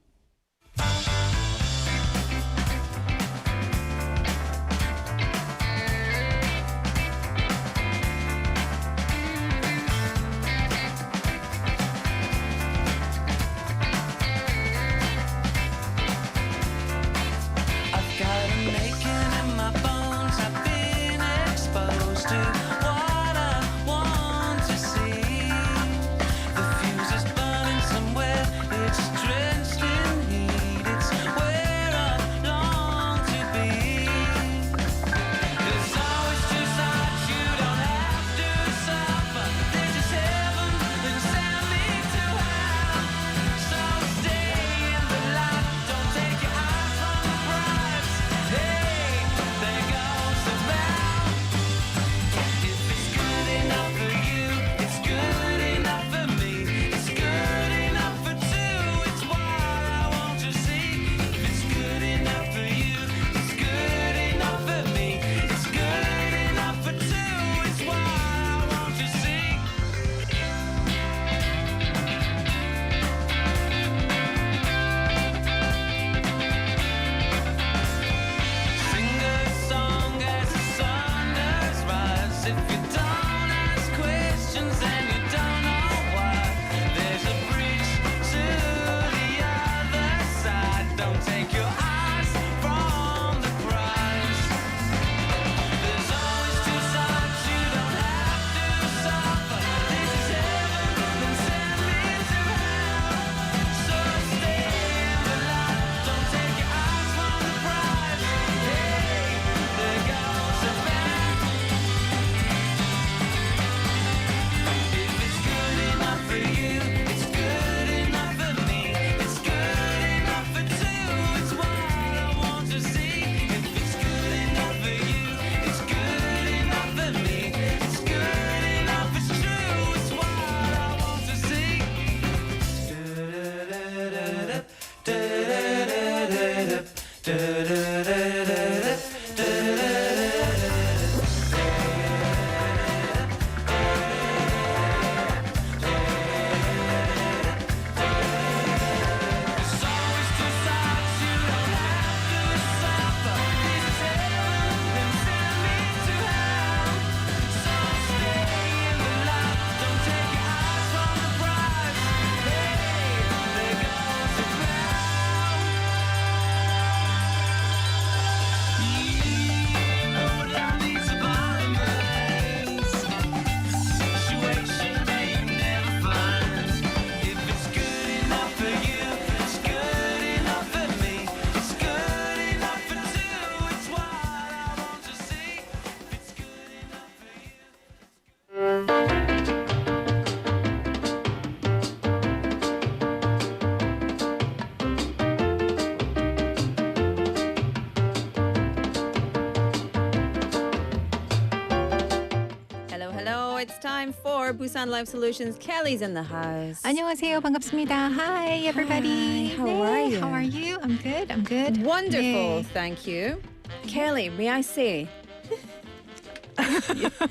Speaker 3: It's time for Busan Life Solutions. Kelly's in the house.
Speaker 10: 안녕하세요. 반갑습니다. Hi, everybody.
Speaker 3: Hi, how are you?
Speaker 10: How are you? I'm good. I'm good.
Speaker 3: Wonderful.
Speaker 10: 네.
Speaker 3: Thank you. Kelly, may I say?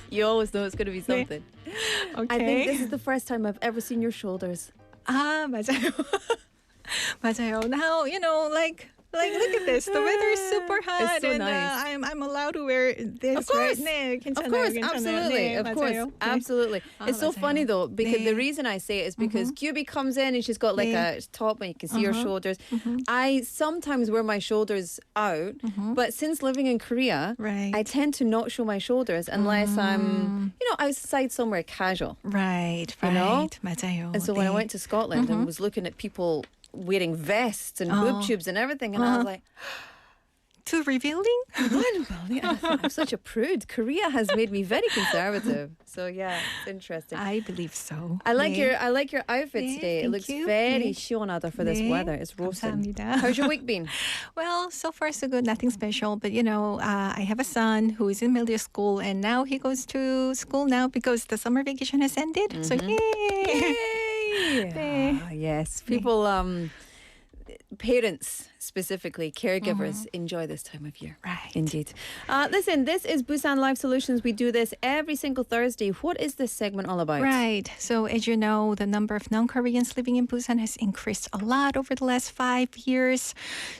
Speaker 3: you always know it's going to be something.
Speaker 10: Okay.
Speaker 3: I think this is the first time I've ever seen your shoulders.
Speaker 10: 아, 맞아요. 맞아요. Now, like look at this. The weather is super hot
Speaker 3: It's so
Speaker 10: and
Speaker 3: nice.
Speaker 10: I'm allowed to wear this,
Speaker 3: Of course.
Speaker 10: right? 네, 괜찮아요.
Speaker 3: Of course,
Speaker 10: 괜찮아요.
Speaker 3: absolutely.
Speaker 10: 네,
Speaker 3: Of
Speaker 10: 맞아요.
Speaker 3: course,
Speaker 10: 네.
Speaker 3: absolutely. It's so
Speaker 10: 맞아요.
Speaker 3: funny though, because
Speaker 10: 네.
Speaker 3: the reason I say it is because QB comes in and she's got like
Speaker 10: 네.
Speaker 3: a top and you can see her shoulders. I sometimes wear my shoulders out, but since living in Korea,
Speaker 10: Right.
Speaker 3: I tend to not show my shoulders unless I'm, outside somewhere casual.
Speaker 10: Right,
Speaker 3: You know?
Speaker 10: right. 맞아요.
Speaker 3: And so when I
Speaker 10: 네.
Speaker 3: went to Scotland and was looking at people wearing vests and boob tubes and everything, and I was like,
Speaker 10: Too revealing?
Speaker 3: I'm such a prude. Korea has made me very conservative. So yeah, it's interesting.
Speaker 10: I believe so.
Speaker 3: I like
Speaker 10: 네.
Speaker 3: your outfit
Speaker 10: 네,
Speaker 3: today. It
Speaker 10: thank
Speaker 3: looks
Speaker 10: you.
Speaker 3: very
Speaker 10: 네.
Speaker 3: 시원하다 for this
Speaker 10: 네,
Speaker 3: weather. It's roasting.
Speaker 10: 감사합니다.
Speaker 3: How's your week been?
Speaker 10: Well, so far so good. Nothing special. But I have a son who is in middle school, and now he goes to school now because the summer vacation has ended. So yay!
Speaker 3: Yay!
Speaker 10: 네.
Speaker 3: Ah, yes, people parents, specifically caregivers, enjoy this time of year.
Speaker 10: Right.
Speaker 3: Indeed. Listen, this is Busan Life Solutions. We do this every single Thursday. What is this segment all about?
Speaker 10: Right. So as you know, the number of non-Koreans living in Busan has increased a lot over the last 5 years.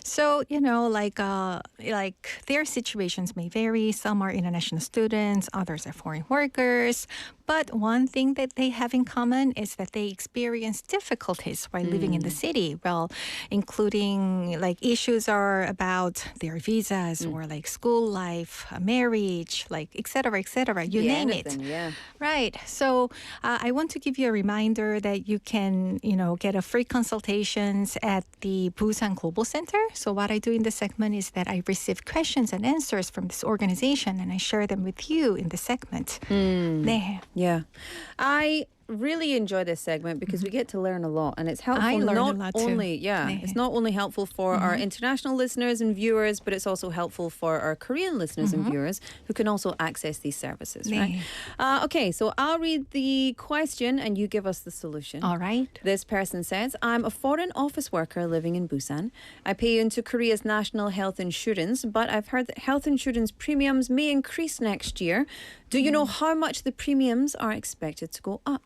Speaker 10: So, like their situations may vary. Some are international students, others are foreign workers. But one thing that they have in common is that they experience difficulties while living in the city. Well, including like issues are about their visas or like school life, marriage, like et cetera, you name
Speaker 3: anything,
Speaker 10: it.
Speaker 3: Yeah.
Speaker 10: Right. So I want to give you a reminder that you can, get a free consultations at the Busan Global Center. So what I do in this segment is that I receive questions and answers from this organization and I share them with you in the segment. 네.
Speaker 3: Yeah. I really enjoy this segment because we get to learn a lot and it's helpful.
Speaker 10: I learn
Speaker 3: not
Speaker 10: a lot too.
Speaker 3: only,
Speaker 10: 네.
Speaker 3: it's not only helpful for our international listeners and viewers, but it's also helpful for our Korean listeners and viewers who can also access these services,
Speaker 10: 네.
Speaker 3: right? Okay, so I'll read the question and you give us the solution.
Speaker 10: All right.
Speaker 3: This person says, I'm a foreign office worker living in Busan. I pay into Korea's national health insurance, but I've heard that health insurance premiums may increase next year. Do you know how much the premiums are expected to go up?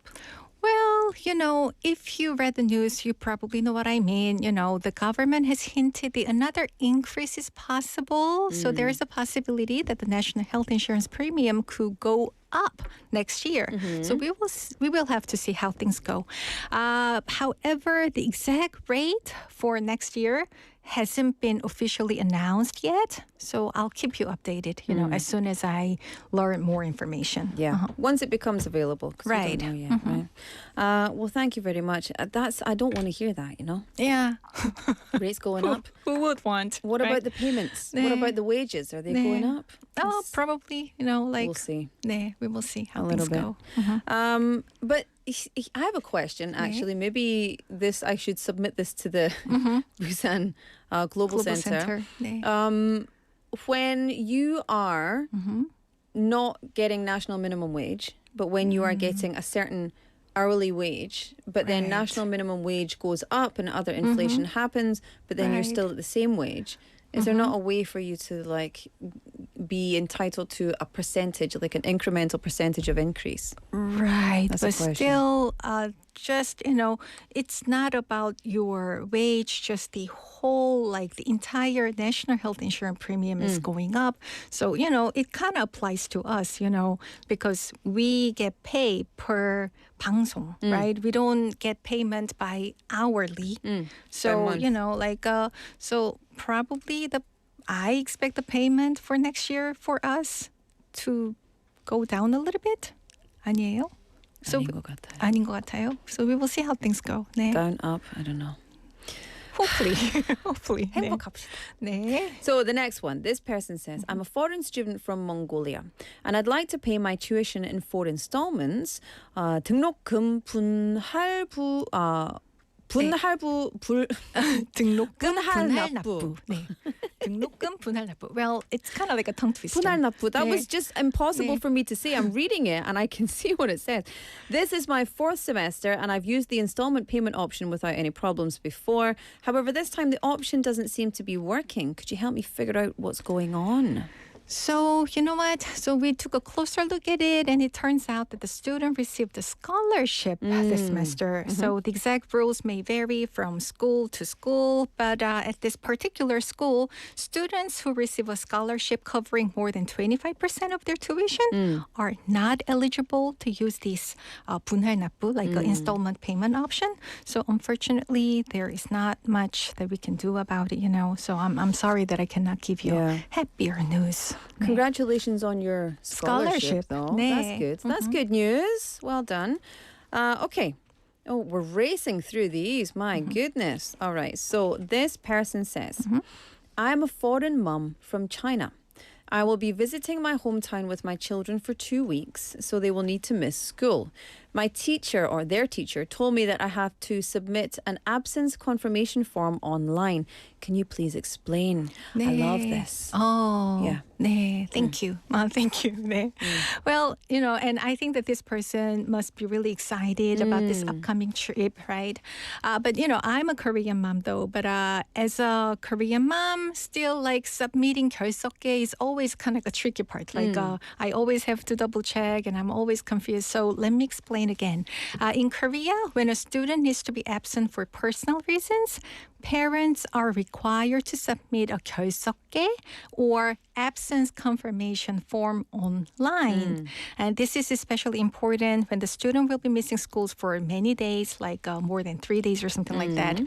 Speaker 10: Well, if you read the news, you probably know what I mean. The government has hinted that another increase is possible. So there is a possibility that the national health insurance premium could go up next year. So we will have to see how things go. However, the exact rate for next year hasn't been officially announced yet. So I'll keep you updated, as soon as I learn more information.
Speaker 3: Yeah, once it becomes available. 'Cause we
Speaker 10: Right.
Speaker 3: don't know yet, right? Well, thank you very much. I don't want to hear that,
Speaker 10: Yeah.
Speaker 3: Rates going up.
Speaker 10: Who would want?
Speaker 3: What
Speaker 10: right?
Speaker 3: about the payments? What
Speaker 10: 네.
Speaker 3: about the wages? Are they going up?
Speaker 10: Oh, probably,
Speaker 3: We'll see.
Speaker 10: 네, we will see how
Speaker 3: A
Speaker 10: things
Speaker 3: little
Speaker 10: go.
Speaker 3: But I have a question, actually. Maybe I should submit this to the Busan Global Center.
Speaker 10: 네.
Speaker 3: When you are not getting national minimum wage, but when you are getting a certain hourly wage, but then
Speaker 10: Right.
Speaker 3: national minimum wage goes up and other inflation happens, but then you're
Speaker 10: Right.
Speaker 3: still at the same wage, is there not a way for you to be entitled to a percentage, like an incremental percentage of increase?
Speaker 10: Right,
Speaker 3: That's a
Speaker 10: but
Speaker 3: question.
Speaker 10: still, just it's not about your wage. Just the whole, the entire national health insurance premium is going up. So it kind of applies to us, because we get paid per 방송, right? We don't get payment by hourly. So
Speaker 3: month.
Speaker 10: so probably I expect the payment for next year for us to go down a little bit. 아니에요?
Speaker 3: 아닌 것 같아요.
Speaker 10: 아닌 것 같아요. So we will see how things go. 네.
Speaker 3: Down, up, I don't know.
Speaker 10: Hopefully. Hopefully. 네.
Speaker 3: 행복합시다.
Speaker 10: 네.
Speaker 3: So the next one, this person says, I'm a foreign student from Mongolia and I'd like to pay my tuition in 4 installments. 등록금 분할부
Speaker 10: 등록금
Speaker 3: 분할
Speaker 10: 납부. 네. 등록금 분할 납부. Well, it's kind of like a tongue twister.
Speaker 3: 분할 납부. That
Speaker 10: 네.
Speaker 3: was just impossible
Speaker 10: 네.
Speaker 3: for me to say. I'm reading it and I can see what it says. This is my 4th semester and I've used the installment payment option without any problems before. However, this time the option doesn't seem to be working. Could you help me figure out what's going on?
Speaker 10: So, you know what? So we took a closer look at it, and it turns out that the student received a scholarship this semester. So the exact rules may vary from school to school, but at this particular school, students who receive a scholarship covering more than 25% of their tuition are not eligible to use this 분할 납부, like an installment payment option. So unfortunately, there is not much that we can do about it, So I'm sorry that I cannot give you happier news.
Speaker 3: Congratulations on your scholarship, though.
Speaker 10: 네.
Speaker 3: That's good. That's good news. Well done. Okay. Oh, we're racing through these. My goodness. All right. So this person says, I'm a foreign mum from China. I will be visiting my hometown with my children for 2 weeks, so they will need to miss school. My teacher or their teacher told me that I have to submit an absence confirmation form online. Can you please explain? I love this.
Speaker 10: Oh,
Speaker 3: Yeah.
Speaker 10: 네. Thank you. Thank you. 네. Well, and I think that this person must be really excited about this upcoming trip, right? But, I'm a Korean mom, though. But as a Korean mom, still, like, submitting 결석계 is always kind of a tricky part. Like, I always have to double check, and I'm always confused. So let me explain again. In Korea, when a student needs to be absent for personal reasons, parents are required to submit a 결석계 or absence confirmation form online. And this is especially important when the student will be missing schools for many days, like more than 3 days or something like that.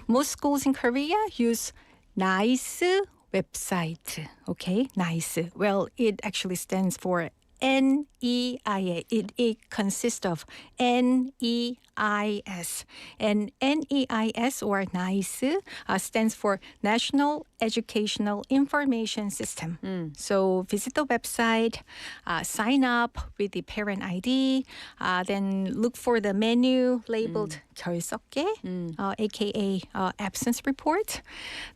Speaker 10: Most schools in Korea use NICE website. Okay, NICE. Well, it actually stands for NEIA. It consists of NEIS. And NEIS or NICE stands for National Educational Information System. So visit the website, sign up with the parent ID, then look for the menu labeled 결석계, aka absence report.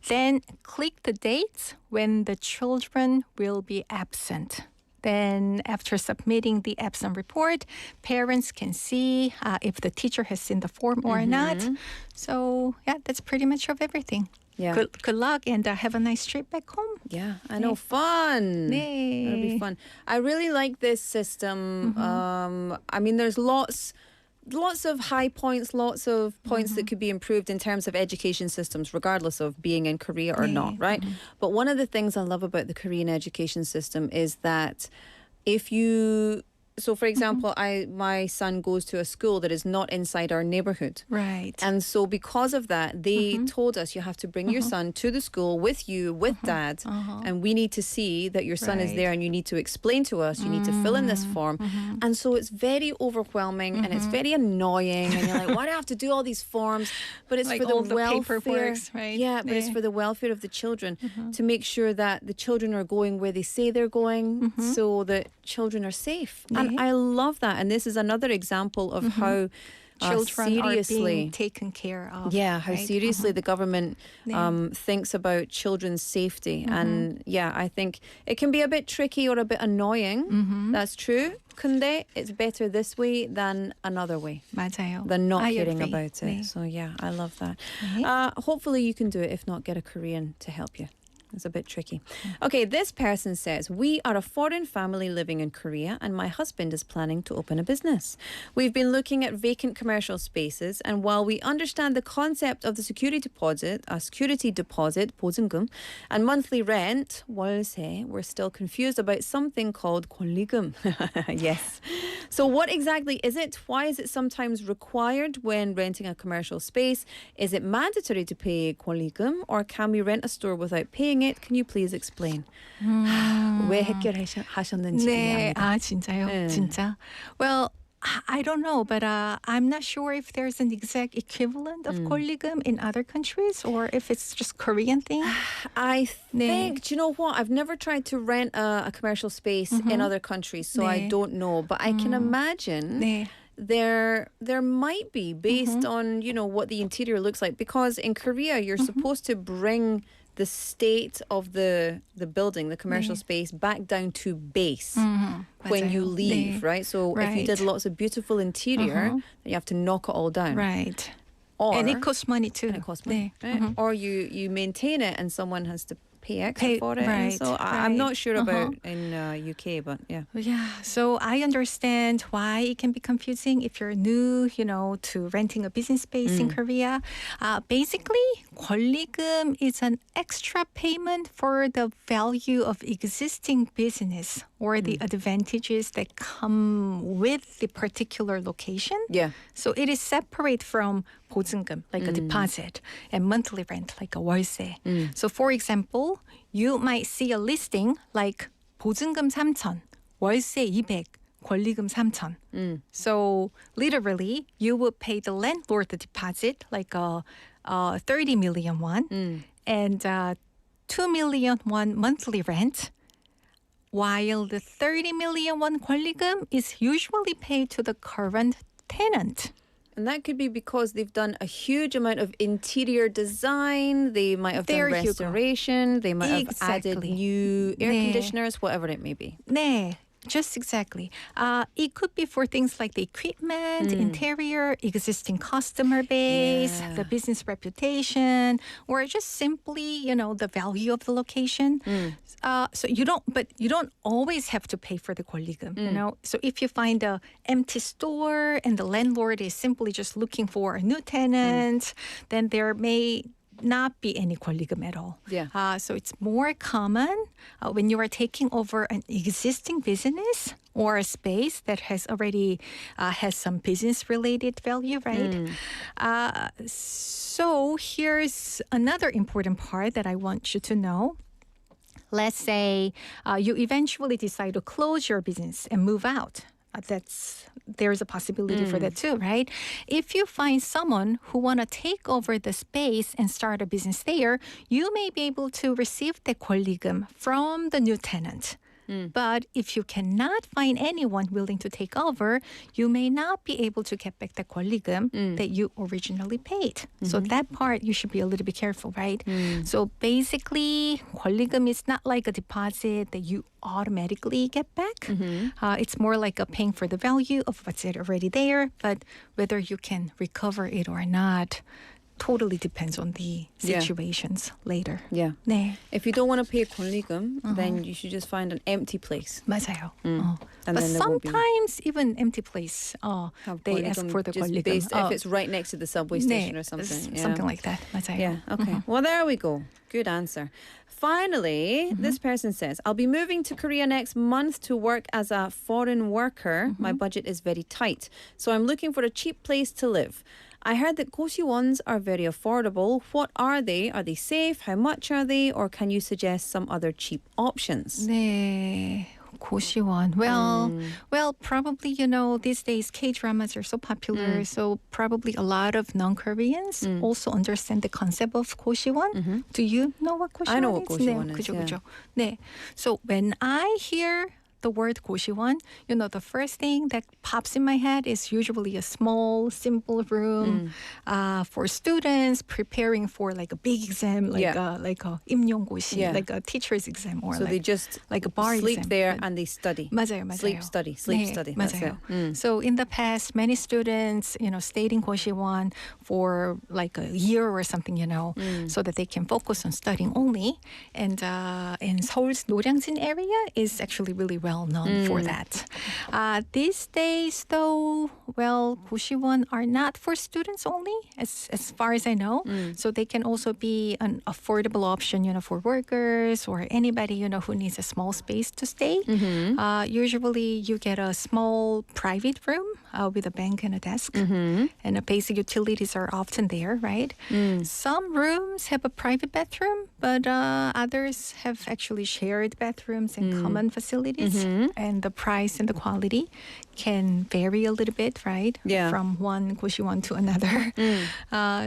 Speaker 10: Then click the dates when the children will be absent. Then after submitting the absent report, parents can see if the teacher has seen the form or not. So yeah, that's pretty much of everything.
Speaker 3: Yeah.
Speaker 10: Good luck and have a nice trip back home.
Speaker 3: Yeah, I know. Fun.
Speaker 10: 네.
Speaker 3: That'll be fun. I really like this system. I mean, there's lots of high points, lots of points that could be improved in terms of education systems, regardless of being in Korea or not, right? But one of the things I love about the Korean education system is that so for example, my son goes to a school that is not inside our neighborhood.
Speaker 10: Right.
Speaker 3: And so because of that, they told us you have to bring your son to the school with you, with dad, and we need to see that your son is there and you need to explain to us, you need to fill in this form. And so it's very overwhelming and it's very annoying and you're like, why do I have to do all these forms? But it's
Speaker 10: Like
Speaker 3: for the
Speaker 10: all the
Speaker 3: welfare,
Speaker 10: paperworks, right?
Speaker 3: Yeah, but it's for the welfare of the children to make sure that the children are going where they say they're going so that children are safe. And I love that. And this is another example of how
Speaker 10: Children are
Speaker 3: seriously
Speaker 10: being taken care of.
Speaker 3: how
Speaker 10: right?
Speaker 3: seriously the government thinks about children's safety. And I think it can be a bit tricky or a bit annoying. That's true. 근데 it's better this way than another way.
Speaker 10: 맞아요.
Speaker 3: Than not
Speaker 10: I
Speaker 3: hearing
Speaker 10: agree.
Speaker 3: about it.
Speaker 10: 네.
Speaker 3: So I love that.
Speaker 10: 네.
Speaker 3: Hopefully you can do it. If not, get a Korean to help you. It's a bit tricky. Okay, this person says, we are a foreign family living in Korea and my husband is planning to open a business. We've been looking at vacant commercial spaces and while we understand the concept of the security deposit, 보증금, and monthly rent, 월세, we're still confused about something called 권리금. Yes. So what exactly is it? Why is it sometimes required when renting a commercial space? Is it mandatory to pay 권리금 or can we rent a store without paying it? Can you please explain? 왜 해결하셨는지.
Speaker 10: 네, 진짜요?
Speaker 3: 네.
Speaker 10: 진짜? Well, I don't know, but I'm not sure if there's an exact equivalent of 권리금 in other countries or if it's just Korean thing.
Speaker 3: I think, do you know what? I've never tried to rent a commercial space in other countries, so I
Speaker 10: 네.
Speaker 3: don't know. But I can imagine
Speaker 10: 네.
Speaker 3: there might be based on, what the interior looks like. Because in Korea, you're supposed to bring the state of the building, the commercial space, back down to base when you
Speaker 10: 맞아요.
Speaker 3: leave,
Speaker 10: 네.
Speaker 3: right? So if you did lots of beautiful interior, then you have to knock it all down.
Speaker 10: Right.
Speaker 3: Or,
Speaker 10: And it costs money too.
Speaker 3: and it costs money,
Speaker 10: 네.
Speaker 3: right? Or you maintain it and someone has to pay extra for it.
Speaker 10: right,
Speaker 3: So I'm not
Speaker 10: right.
Speaker 3: sure about in UK, but yeah.
Speaker 10: Yeah, so I understand why it can be confusing if you're new, to renting a business space in Korea. Basically, 권리금 is an extra payment for the value of existing business or the advantages that come with the particular location.
Speaker 3: Yeah.
Speaker 10: So it is separate from 보증금, like a deposit, and monthly rent, like a 월세. So for example, you might see a listing like 보증금 3,000, 월세 200, 권리금 3,000. So literally, you would pay the landlord the deposit, like 30 million won, and 2 million won monthly rent, while the 30 million won 권리금 is usually paid to the current tenant.
Speaker 3: And that could be because they've done a huge amount of interior design. They might have
Speaker 10: There
Speaker 3: done
Speaker 10: you go.
Speaker 3: restoration. They might have added
Speaker 10: Exactly.
Speaker 3: new air
Speaker 10: 네.
Speaker 3: conditioners, whatever it may be.
Speaker 10: 네. Just exactly. It could be for things like the equipment, interior, existing customer base,
Speaker 3: Yeah.
Speaker 10: the business reputation, or just simply, the value of the location. So you don't always have to pay for the 권리금, So if you find a empty store and the landlord is simply just looking for a new tenant, then there may not be any 권리금 at all.
Speaker 3: Yeah.
Speaker 10: So it's more common when you are taking over an existing business or a space that has already has some business-related value, right? So here's another important part that I want you to know. Let's say you eventually decide to close your business and move out. There's a possibility for that too, right? If you find someone who want to take over the space and start a business there, you may be able to receive the 권리금 from the new tenant. But if you cannot find anyone willing to take over, you may not be able to get back the 권리금 that you originally paid. So that part, you should be a little bit careful, right? So basically, 권리금 is not like a deposit that you automatically get back. It's more like a paying for the value of what's already there, but whether you can recover it or not totally depends on the situations later.
Speaker 3: Yeah.
Speaker 10: 네.
Speaker 3: If you don't want to pay 권리금, then you should just find an empty place.
Speaker 10: 맞아요.
Speaker 3: And
Speaker 10: But
Speaker 3: then there won't be-
Speaker 10: sometimes even empty place,
Speaker 3: have
Speaker 10: they ask
Speaker 3: 권리금
Speaker 10: for the
Speaker 3: just
Speaker 10: 권리금.
Speaker 3: based if it's right next to the subway station
Speaker 10: 네,
Speaker 3: or something.
Speaker 10: something like that. 맞아요.
Speaker 3: Yeah, okay. Well, there we go. Good answer. Finally, this person says, I'll be moving to Korea next month to work as a foreign worker. My budget is very tight, so I'm looking for a cheap place to live. I heard that 고시원s are very affordable. What are they? Are they safe? How much are they? Or can you suggest some other cheap options?
Speaker 10: 네. 고시원. Well, probably, these days K-dramas are so popular, so probably a lot of non-Koreans also understand the concept of 고시원. Do you know what 고시원 is?
Speaker 3: I know what 고시원
Speaker 10: 네,
Speaker 3: is,
Speaker 10: 그죠,
Speaker 3: yeah.
Speaker 10: 그죠. 네. So when I hear the word 고시원, the first thing that pops in my head is usually a small, simple room for students preparing for like a big exam, like a 임용고시, like a teacher's exam, or
Speaker 3: So they just
Speaker 10: like a bar
Speaker 3: sleep
Speaker 10: exam.
Speaker 3: there and they study.
Speaker 10: 맞아요.
Speaker 3: Sleep, study, sleep,
Speaker 10: 네,
Speaker 3: study. That's
Speaker 10: 맞아요.
Speaker 3: it.
Speaker 10: So in the past, many students, stayed in 고시원 for like a year or something, so that they can focus on studying only. And in Seoul's 노량진 area is actually really well known for that. These days, though, 고시원 are not for students only, as far as I know. So they can also be an affordable option, for workers or anybody, who needs a small space to stay. Usually, you get a small private room with a bank and a desk, and the basic utilities are often there, right? Some rooms have a private bathroom, but others have actually shared bathrooms and common facilities. And the price and the quality can vary a little bit, right?
Speaker 3: Yeah.
Speaker 10: From one 고시원 to another.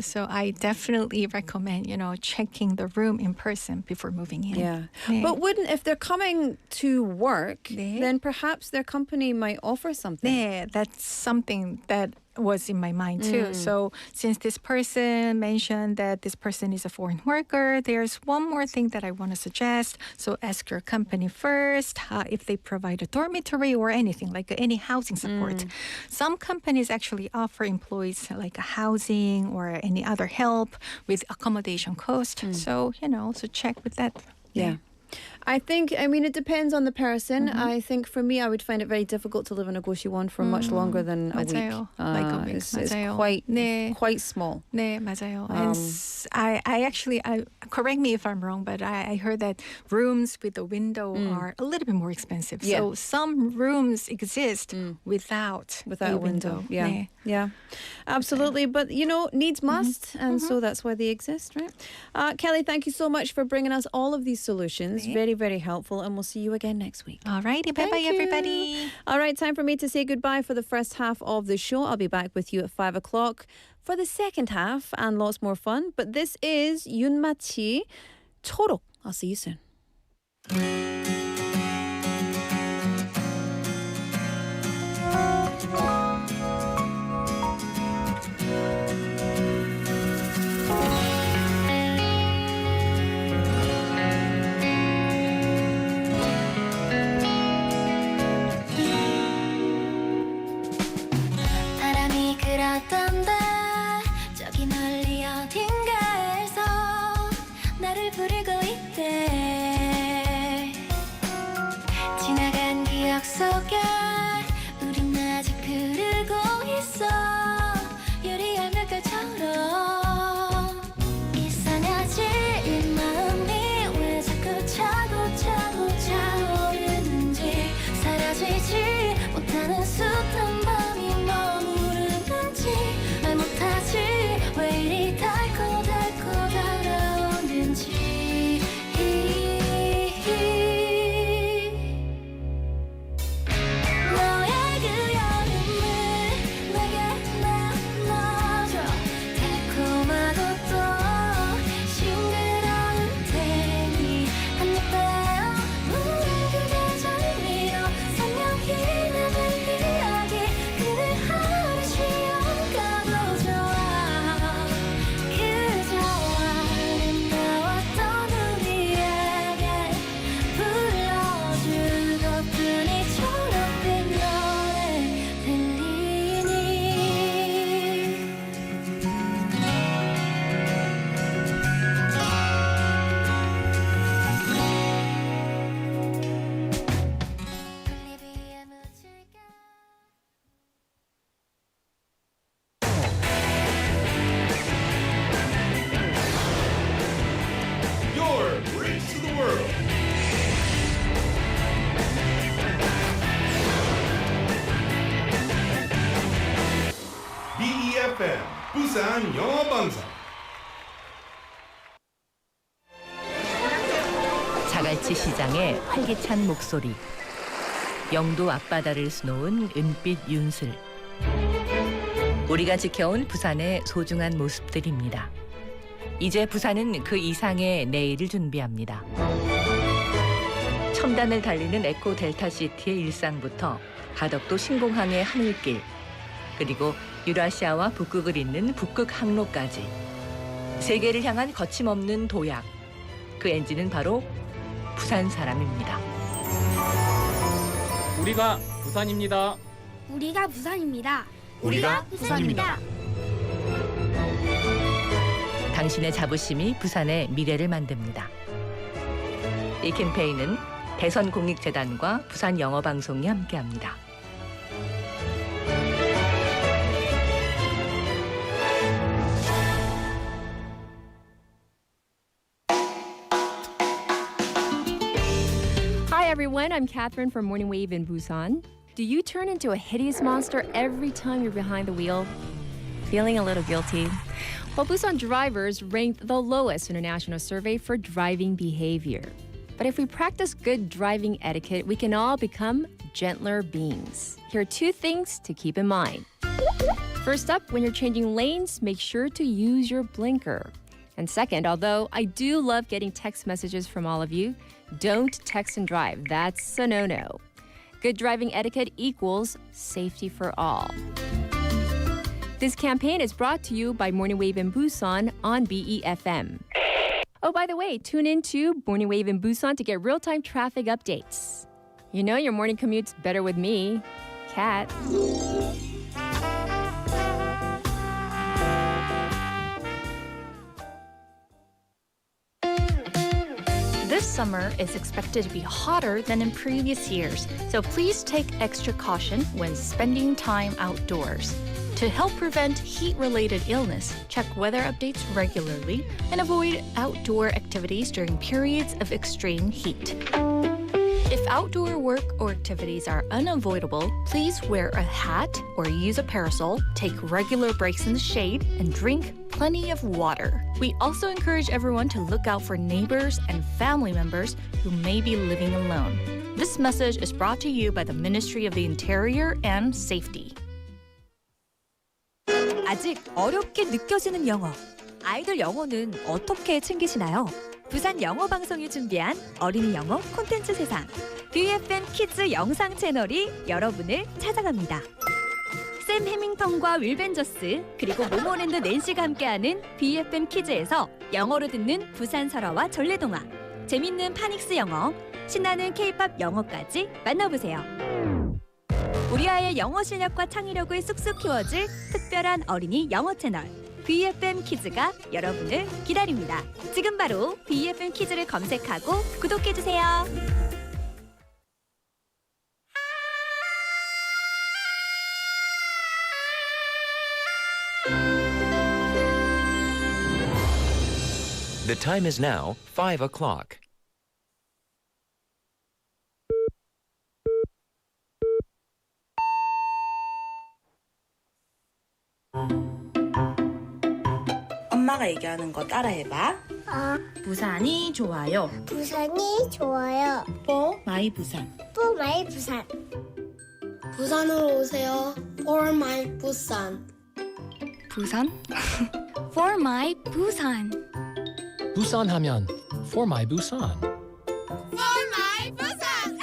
Speaker 10: So I definitely recommend, checking the room in person before moving in.
Speaker 3: Yeah.
Speaker 10: 네.
Speaker 3: But if they're coming to work,
Speaker 10: 네.
Speaker 3: then perhaps their company might offer something.
Speaker 10: 네, that's something that was in my mind too. So since this person mentioned that this person is a foreign worker, there's one more thing that I want to suggest. So ask your company first if they provide a dormitory or anything, like any housing support. Some companies actually offer employees like a housing or any other help with accommodation cost. So, so check with that.
Speaker 3: Yeah. I think, it depends on the person. I think for me, I would find it very difficult to live in a go시원 for much longer than a week.
Speaker 10: 맞아요. Like a week.
Speaker 3: It's
Speaker 10: 맞아요.
Speaker 3: quite small.
Speaker 10: 네, 맞아요. And I actually, correct me if I'm wrong, but I heard that rooms with a window are a little bit more expensive.
Speaker 3: Yeah.
Speaker 10: So some rooms exist without
Speaker 3: Without
Speaker 10: a
Speaker 3: a window. Yeah.
Speaker 10: 네.
Speaker 3: Yeah. Absolutely. But, needs must. And so that's why they exist, right? Kelly, thank you so much for bringing us all of these solutions. Very, very helpful. And we'll see you again next week.
Speaker 10: All righty. Bye-bye,
Speaker 3: Thank you.
Speaker 10: everybody.
Speaker 3: All right, time for me to say goodbye for the first half of the show. I'll be back with you at 5 o'clock for the second half and lots more fun. But this is 윤마치 초록. I'll see you soon.
Speaker 4: 약속에 우린 아직 그러고 있어 유리알 물결처럼 이상하지 이 마음이 왜 자꾸 차고 차오르는지 사라지지 못하는 숱한 밤이 머무르는지 말 못하지 왜 이리 달고 달아오는지 너의 그 여름을 내게 나눠줘 달콤하고 또 싱그러울 테니 한입 빼어 묻는 그 계절 위로 선명히 남은 이야기 그늘 하루 쉬어가도 좋아 그저 아름다웠던 우리에게 불러주고픈 이 초록빛 노래 들리니 올리비아 묻을까
Speaker 2: Your bridge to the world. BeFM 부산 영어방송.
Speaker 11: 자갈치 시장의 활기찬 목소리, 영도 앞바다를 수놓은 은빛 윤슬, 우리가 지켜온 부산의 소중한 모습들입니다. 이제 부산은 그 이상의 내일을 준비합니다. 첨단을 달리는 에코 델타시티의 일상부터 가덕도 신공항의 하늘길, 그리고 유라시아와 북극을 잇는 북극 항로까지 세계를 향한 거침없는 도약, 그 엔진은 바로 부산 사람입니다.
Speaker 12: 우리가 부산입니다.
Speaker 4: 우리가 부산입니다.
Speaker 2: 우리가 부산입니다.
Speaker 11: 당신의 자부심이 부산의 미래를 만듭니다. 이 캠페인은 대선공익재단과 부산영어방송이 함께합니다.
Speaker 13: Hi everyone, I'm Catherine from Morning Wave in Busan. Do you turn into a hideous monster every time you're behind the wheel? Feeling a little guilty? Well, Busan drivers ranked the lowest in a national survey for driving behavior. But if we practice good driving etiquette, we can all become gentler beings. Here are 2 things to keep in mind. First up, when you're changing lanes, make sure to use your blinker. And second, although I do love getting text messages from all of you, don't text and drive. That's a no-no. Good driving etiquette equals safety for all. This campaign is brought to you by Morning Wave in Busan on BeFM. Oh, by the way, tune in to Morning Wave in Busan to get real-time traffic updates. You know your morning commute's better with me, Kat.
Speaker 14: This summer is expected to be hotter than in previous years, so please take extra caution when spending time outdoors. To help prevent heat-related illness, check weather updates regularly and avoid outdoor activities during periods of extreme heat. If outdoor work or activities are unavoidable, please wear a hat or use a parasol, take regular breaks in the shade, and drink plenty of water. We also encourage everyone to look out for neighbors and family members who may be living alone. This message is brought to you by the Ministry of the Interior and Safety.
Speaker 15: 아직 어렵게 느껴지는 영어. 아이들 영어는 어떻게 챙기시나요? 부산 영어방송이 준비한 어린이 영어 콘텐츠 세상 BeFM 키즈 영상 채널이 여러분을 찾아갑니다. 샘 해밍턴과 윌 벤저스 그리고 모모랜드 낸시가 함께하는 BeFM 키즈에서 영어로 듣는 부산 설화와 전래동화, 재밌는 파닉스 영어, 신나는 K-팝 영어까지 만나보세요. 우리 아이의 영어 실력과 창의력을 쑥쑥 키워줄 특별한 어린이 영어 채널 BeFM 키즈가 여러분을 기다립니다. 지금 바로 BeFM 키즈를 검색하고 구독해주세요.
Speaker 16: The time is now 5 o'clock.
Speaker 17: 엄마가 얘기하는 거 따라해봐. 부산이 좋아요.
Speaker 18: 부산이 좋아요.
Speaker 17: For my 부산.
Speaker 18: For my 부산. 부산으로 오세요. For my 부산.
Speaker 14: 부산? For my Busan.
Speaker 19: 부산 하면 For My Busan.
Speaker 18: For my 부산.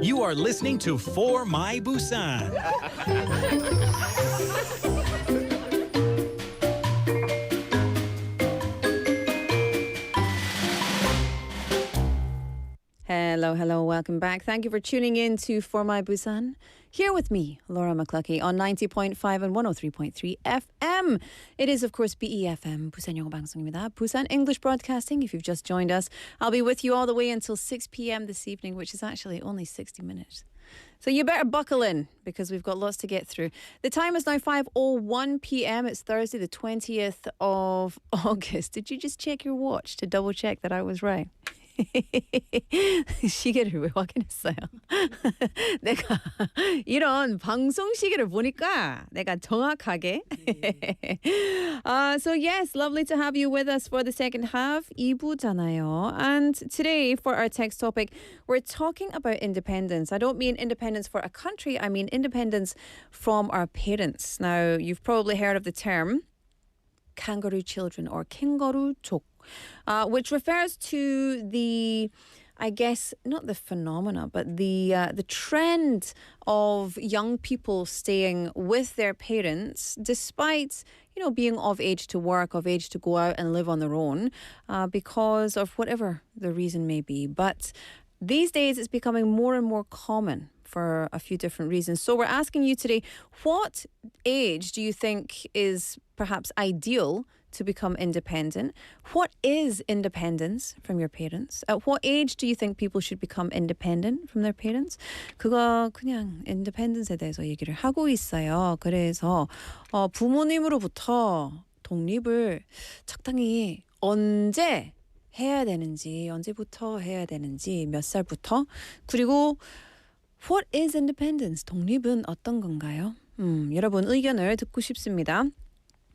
Speaker 20: You are listening to For My Busan.
Speaker 3: Hello, welcome back. Thank you for tuning in to For My Busan. Here with me, Laura McLuckie, on 90.5 and 103.3 FM. It is, of course, BeFM, 부산영어방송입니다. Busan English Broadcasting. If you've just joined us, I'll be with you all the way until 6 p.m. this evening, which is actually only 60 minutes. So you better buckle in because we've got lots to get through. The time is now 5:01 p.m. It's Thursday, the 20th of August. Did you just check your watch to double check that I was right? 시계를 왜 확인했어요? 내가 이런 방송 시계를 보니까 내가 정확하게. So yes, lovely to have you with us for the second half. 2부잖아요. And today for our text topic, we're talking about independence. I don't mean independence for a country, I mean independence from our parents. Now, you've probably heard of the term kangaroo children or 캥거루족. Which refers to the, I guess, not the phenomena, but the trend of young people staying with their parents despite, being of age to work, of age to go out and live on their own, because of whatever the reason may be. But these days, it's becoming more and more common for a few different reasons. So we're asking you today, what age do you think is perhaps ideal to become independent? What is independence from your parents? At what age do you think people should become independent from their parents? 그거 그냥 independence에 대해서 얘기를 하고 있어요. 그래서 부모님으로부터 독립을 적당히 언제 해야 되는지, 언제부터 해야 되는지, 몇 살부터, 그리고 What is independence? 독립은 어떤 건가요? 여러분 의견을 듣고 싶습니다.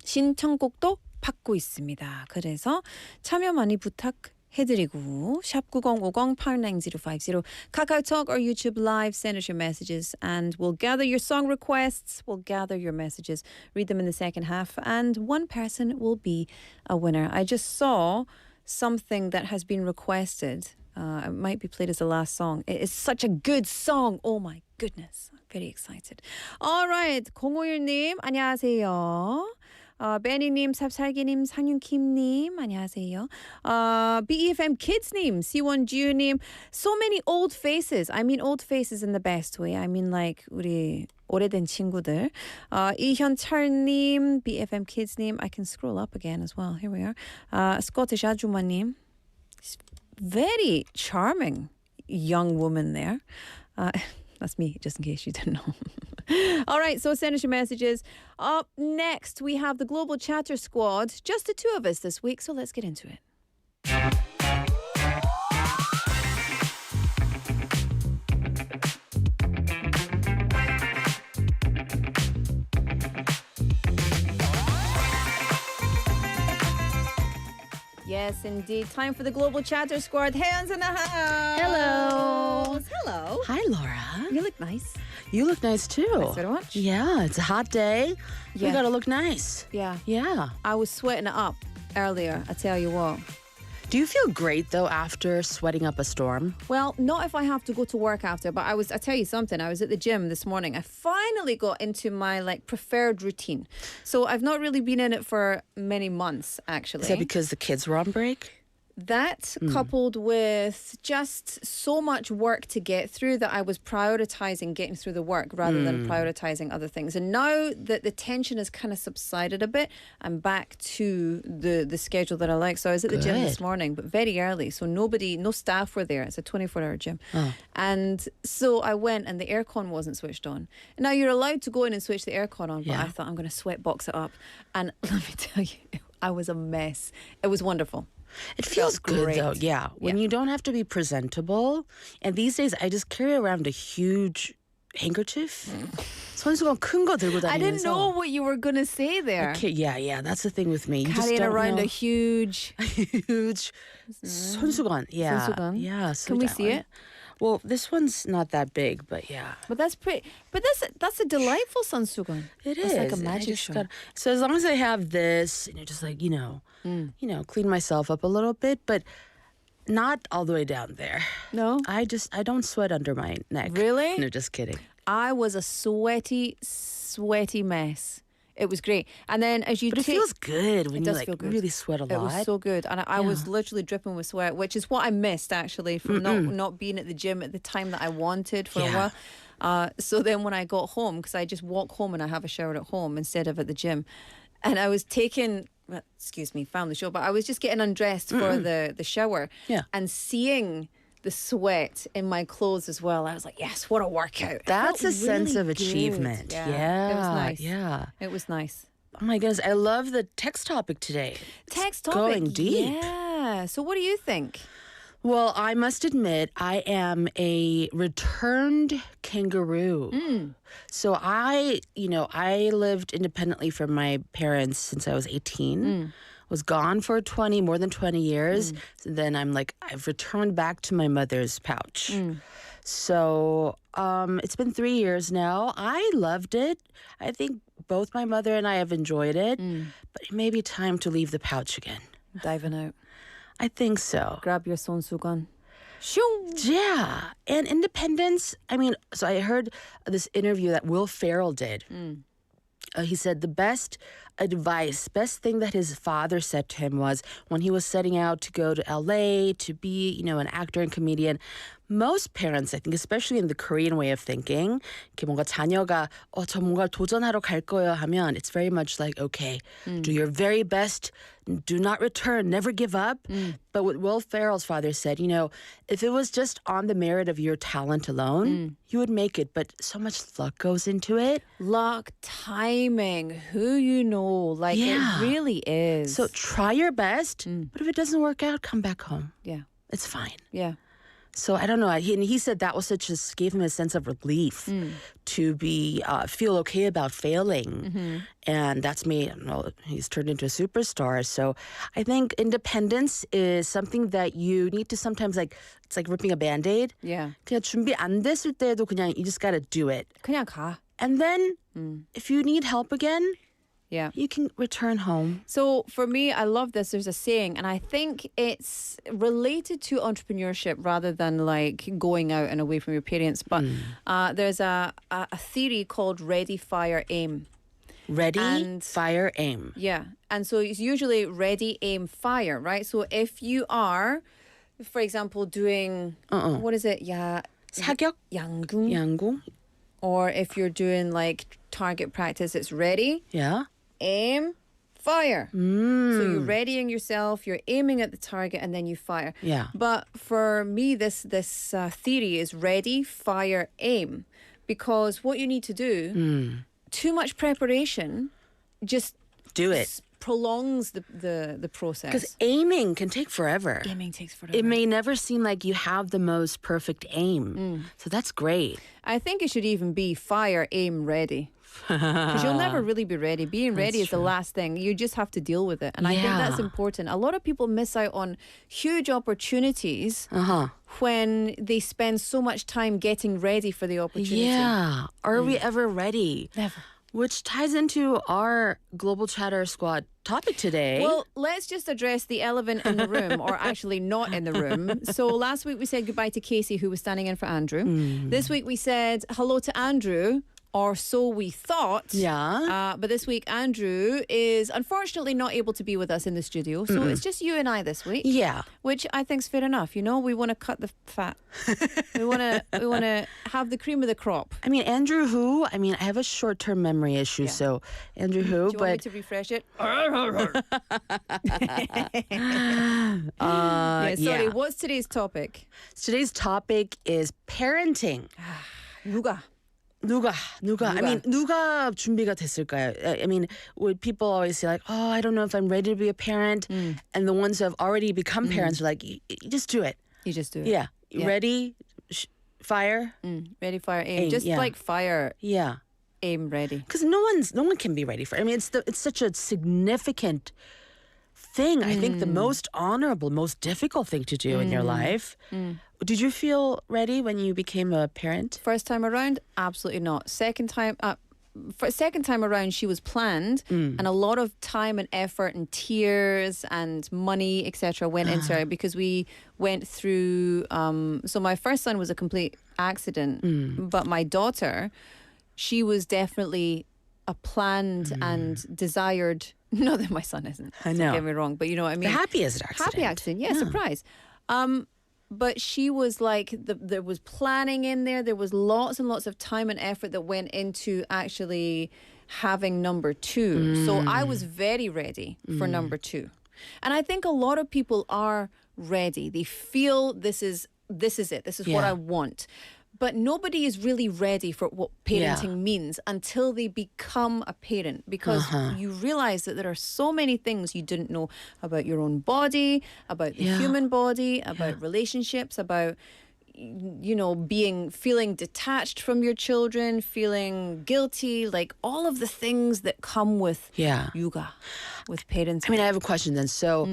Speaker 3: 신청곡도 받고 있습니다. 그래서 참여 많이 부탁해드리고 샵 9050 89050 카카오톡 or YouTube Live send us your messages and we'll gather your song requests, we'll gather your messages, read them in the second half and one person will be a winner. I just saw something that has been requested. It might be played as the last song. It is such a good song. Oh my goodness. I'm very excited. All right. 051님 안녕하세요. 베니님, 삽살기님, 상윤킴님, 안녕하세요. BeFM Kids님, C1G님, so many old faces. I mean old faces in the best way. I mean like 우리 오래된 친구들. 이현철님, BeFM Kids님. I can scroll up again as well. Here we are. Scottish 아주마님. Very charming young woman there. That's me, just in case you didn't know. All right, so send us your messages. Up next, we have the Global Chatter Squad. Just the two of us this week, so let's get into it. Yes, indeed. Time for the Global Chatter Squad. Hands in the house.
Speaker 21: Hello.
Speaker 3: Hello.
Speaker 21: Hi, Laura.
Speaker 3: You look nice.
Speaker 21: You look nice too.
Speaker 3: Thanks very much.
Speaker 21: Yeah, it's a hot day.
Speaker 3: Yeah.
Speaker 21: You gotta look nice.
Speaker 3: Yeah.
Speaker 21: Yeah.
Speaker 3: I was sweating it up earlier, I tell you what.
Speaker 21: Do you feel great though after sweating up a storm?
Speaker 3: Well, not if I have to go to work after, but I tell you something, I was at the gym this morning. I finally got into my preferred routine. So I've not really been in it for many months actually.
Speaker 21: Is that because the kids were on break?
Speaker 3: That coupled with just so much work to get through that I was prioritizing getting through the work rather than prioritizing other things. And now that the tension has kind of subsided a bit, I'm back to the schedule that I like. So I was at the gym this morning, but very early. So no staff were there. It's a 24-hour gym.
Speaker 21: Oh.
Speaker 3: And so I went and the aircon wasn't switched on. Now you're allowed to go in and switch the aircon on, but I thought I'm going to sweat box it up. And let me tell you, I was a mess. It was wonderful.
Speaker 21: It feels good
Speaker 3: great.
Speaker 21: though, yeah. When you don't have to be presentable. And these days, I just carry around a huge handkerchief. 손수건 큰 거 들고 다니면서.
Speaker 3: I didn't know what you were going to say there.
Speaker 21: Okay, yeah, that's the thing with me. You just
Speaker 3: Carrying
Speaker 21: don't
Speaker 3: around
Speaker 21: know.
Speaker 3: a huge
Speaker 21: 손수건, yeah.
Speaker 3: 손수건.
Speaker 21: Yeah.
Speaker 3: Can we see it?
Speaker 21: Well, this one's not that big, but yeah.
Speaker 3: But that's pretty. But that's a delightful sonsugan.
Speaker 21: It
Speaker 3: It's
Speaker 21: is.
Speaker 3: like a
Speaker 21: and I
Speaker 3: magic
Speaker 21: just
Speaker 3: show.
Speaker 21: so as long as I have this, just like, clean myself up a little bit, but not all the way down there.
Speaker 3: No?
Speaker 21: I don't sweat under my neck.
Speaker 3: Really?
Speaker 21: No, just kidding.
Speaker 3: I was a sweaty mess. It was great. And then as you
Speaker 21: But it feels good when
Speaker 3: it
Speaker 21: you
Speaker 3: does feel good.
Speaker 21: really sweat a lot.
Speaker 3: It was so good. And I was literally dripping with sweat, which is what I missed actually from not being at the gym at the time that I wanted for a while. So then when I got home, because I just walk home and I have a shower at home instead of at the gym, and I was taking, family show, but I was just getting undressed for the shower and seeing the sweat in my clothes as well. I was like, yes, what a workout.
Speaker 21: That's a
Speaker 3: It felt
Speaker 21: sense
Speaker 3: really
Speaker 21: of
Speaker 3: good.
Speaker 21: achievement.
Speaker 3: Yeah. It was nice.
Speaker 21: Yeah.
Speaker 3: It was nice.
Speaker 21: Oh my goodness, I love the text topic today.
Speaker 3: Text
Speaker 21: It's
Speaker 3: topic.
Speaker 21: going deep.
Speaker 3: Yeah. So what do you think?
Speaker 21: Well, I must admit, I am a returned kangaroo. So I lived independently from my parents since I was 18. Was gone for more than 20 years. So then I've returned back to my mother's pouch. So it's been 3 years now. I loved it. I think both my mother and I have enjoyed it. But it may be time to leave the pouch again.
Speaker 3: Diving out.
Speaker 21: I think so.
Speaker 3: Grab your sonsugan.
Speaker 21: Yeah. And independence, so I heard this interview that Will Ferrell did. He said the best thing that his father said to him was when he was setting out to go to LA to be, an actor and comedian. Most parents, I think, especially in the Korean way of thinking, 이렇게 뭔가 자녀가 저 뭔가 도전하러 갈 거예요 하면 it's very much like, okay, do your very best, do not return, never give up. But what Will Ferrell's father said, if it was just on the merit of your talent alone, you would make it. But so much luck goes into it.
Speaker 3: Luck, timing, who you know, it really is.
Speaker 21: So try your best, but if it doesn't work out, come back home.
Speaker 3: Yeah.
Speaker 21: It's fine.
Speaker 3: Yeah.
Speaker 21: So I don't know. He said that was gave him a sense of relief to feel okay about failing. And that's made, he's turned into a superstar. So I think independence is something that you need to sometimes it's like ripping a Band-Aid.
Speaker 3: Yeah.
Speaker 21: 그냥 준비 안 됐을 때도 그냥 you just got to do it.
Speaker 3: 그냥 가.
Speaker 21: And then if you need help again, you can return home.
Speaker 3: So for me, I love this. There's a saying, and I think it's related to entrepreneurship rather than going out and away from your parents. But there's a theory called ready, fire, aim.
Speaker 21: Ready, fire, aim.
Speaker 3: Yeah. And so it's usually ready, aim, fire, right? So if you are, for example, doing, what is it?
Speaker 21: 사격? 양궁.
Speaker 3: Or if you're doing target practice, it's ready.
Speaker 21: Yeah.
Speaker 3: Aim, fire. So you're readying yourself, you're aiming at the target, and then you fire.
Speaker 21: Yeah.
Speaker 3: But for me, this theory is ready, fire, aim. Because what you need to do, too much preparation just
Speaker 21: do it.
Speaker 3: Prolongs the process.
Speaker 21: Because aiming can take forever.
Speaker 3: Aiming takes forever.
Speaker 21: It may never seem like you have the most perfect aim. So that's great.
Speaker 3: I think it should even be fire, aim, ready. Because you'll never really be ready. Being ready is the last thing. You just have to deal with it. And I think that's important. A lot of people miss out on huge opportunities when they spend so much time getting ready for the opportunity.
Speaker 21: Yeah. Are we ever ready?
Speaker 3: Never.
Speaker 21: Which ties into our Global Chatter Squad topic today.
Speaker 3: Well, let's just address the elephant in the room, or actually not in the room. So last week we said goodbye to Casey, who was standing in for Andrew. This week we said hello to Andrew, or so we thought.
Speaker 21: Yeah.
Speaker 3: But this week, Andrew is unfortunately not able to be with us in the studio. So it's just you and I this week.
Speaker 21: Yeah.
Speaker 3: Which I think's fair enough. We want to cut the fat. we want to have the cream of the crop.
Speaker 21: Andrew who? I have a short-term memory issue, so Andrew who?
Speaker 3: Do you want me to refresh it? Sorry, what's today's topic?
Speaker 21: Today's topic is parenting.
Speaker 3: 누가?
Speaker 21: 누가? I mean, 누가 준비가 됐을까요? I mean, would people always say like, oh, I don't know if I'm ready to be a parent, and the ones who have already become parents are like, you just do it.
Speaker 3: You just do it.
Speaker 21: Yeah. Ready, fire.
Speaker 3: Ready, fire, aim. Just like fire.
Speaker 21: Yeah.
Speaker 3: Aim, ready.
Speaker 21: Because no one can be ready for it. I mean, it's such a significant thing. I think the most honorable, most difficult thing to do in your life. Did you feel ready when you became a parent?
Speaker 3: First time around, absolutely not. Second time around, she was planned, and a lot of time and effort and tears and money, etc., went into it because we went through. So my first son was a complete accident, but my daughter, she was definitely a planned and desired. Not that my son isn't.
Speaker 21: I know.
Speaker 3: Don't get me wrong, but you know what I mean.
Speaker 21: The happiest accident.
Speaker 3: Happy accident, yeah. Surprise. But she was like, there was planning in there. There was lots and lots of time and effort that went into actually having number two. So I was very ready for number two. And I think a lot of people are ready. They feel this is it. This is what I want. But nobody is really ready for what parenting means until they become a parent, because you realize that there are so many things you didn't know about your own body, about the human body, about relationships, about, you know, feeling detached from your children, feeling guilty, like all of the things that come with yoga, with parenting.
Speaker 21: I mean, I have a question then. So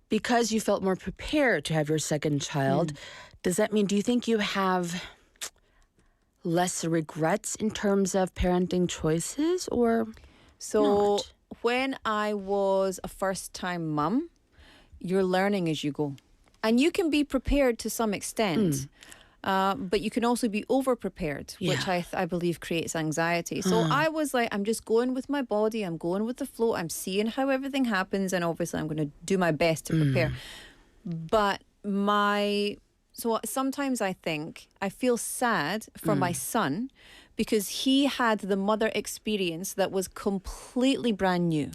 Speaker 21: because you felt more prepared to have your second child, does that mean, do you think you have less regrets in terms of parenting choices, or not?
Speaker 3: When I was a first-time mum, you're learning as you go. And you can be prepared to some extent, but you can also be over-prepared, which I believe creates anxiety. So I was like, I'm just going with my body, I'm going with the flow, I'm seeing how everything happens, and obviously I'm going to do my best to prepare. But So sometimes I feel sad for my son because he had the mother experience that was completely brand new.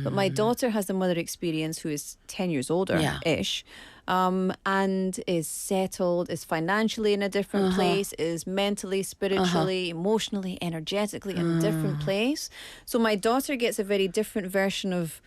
Speaker 3: But my daughter has the mother experience who is 10 years older-ish, and is settled, is financially in a different place, is mentally, spiritually, emotionally, energetically in a different place. So my daughter gets a very different version of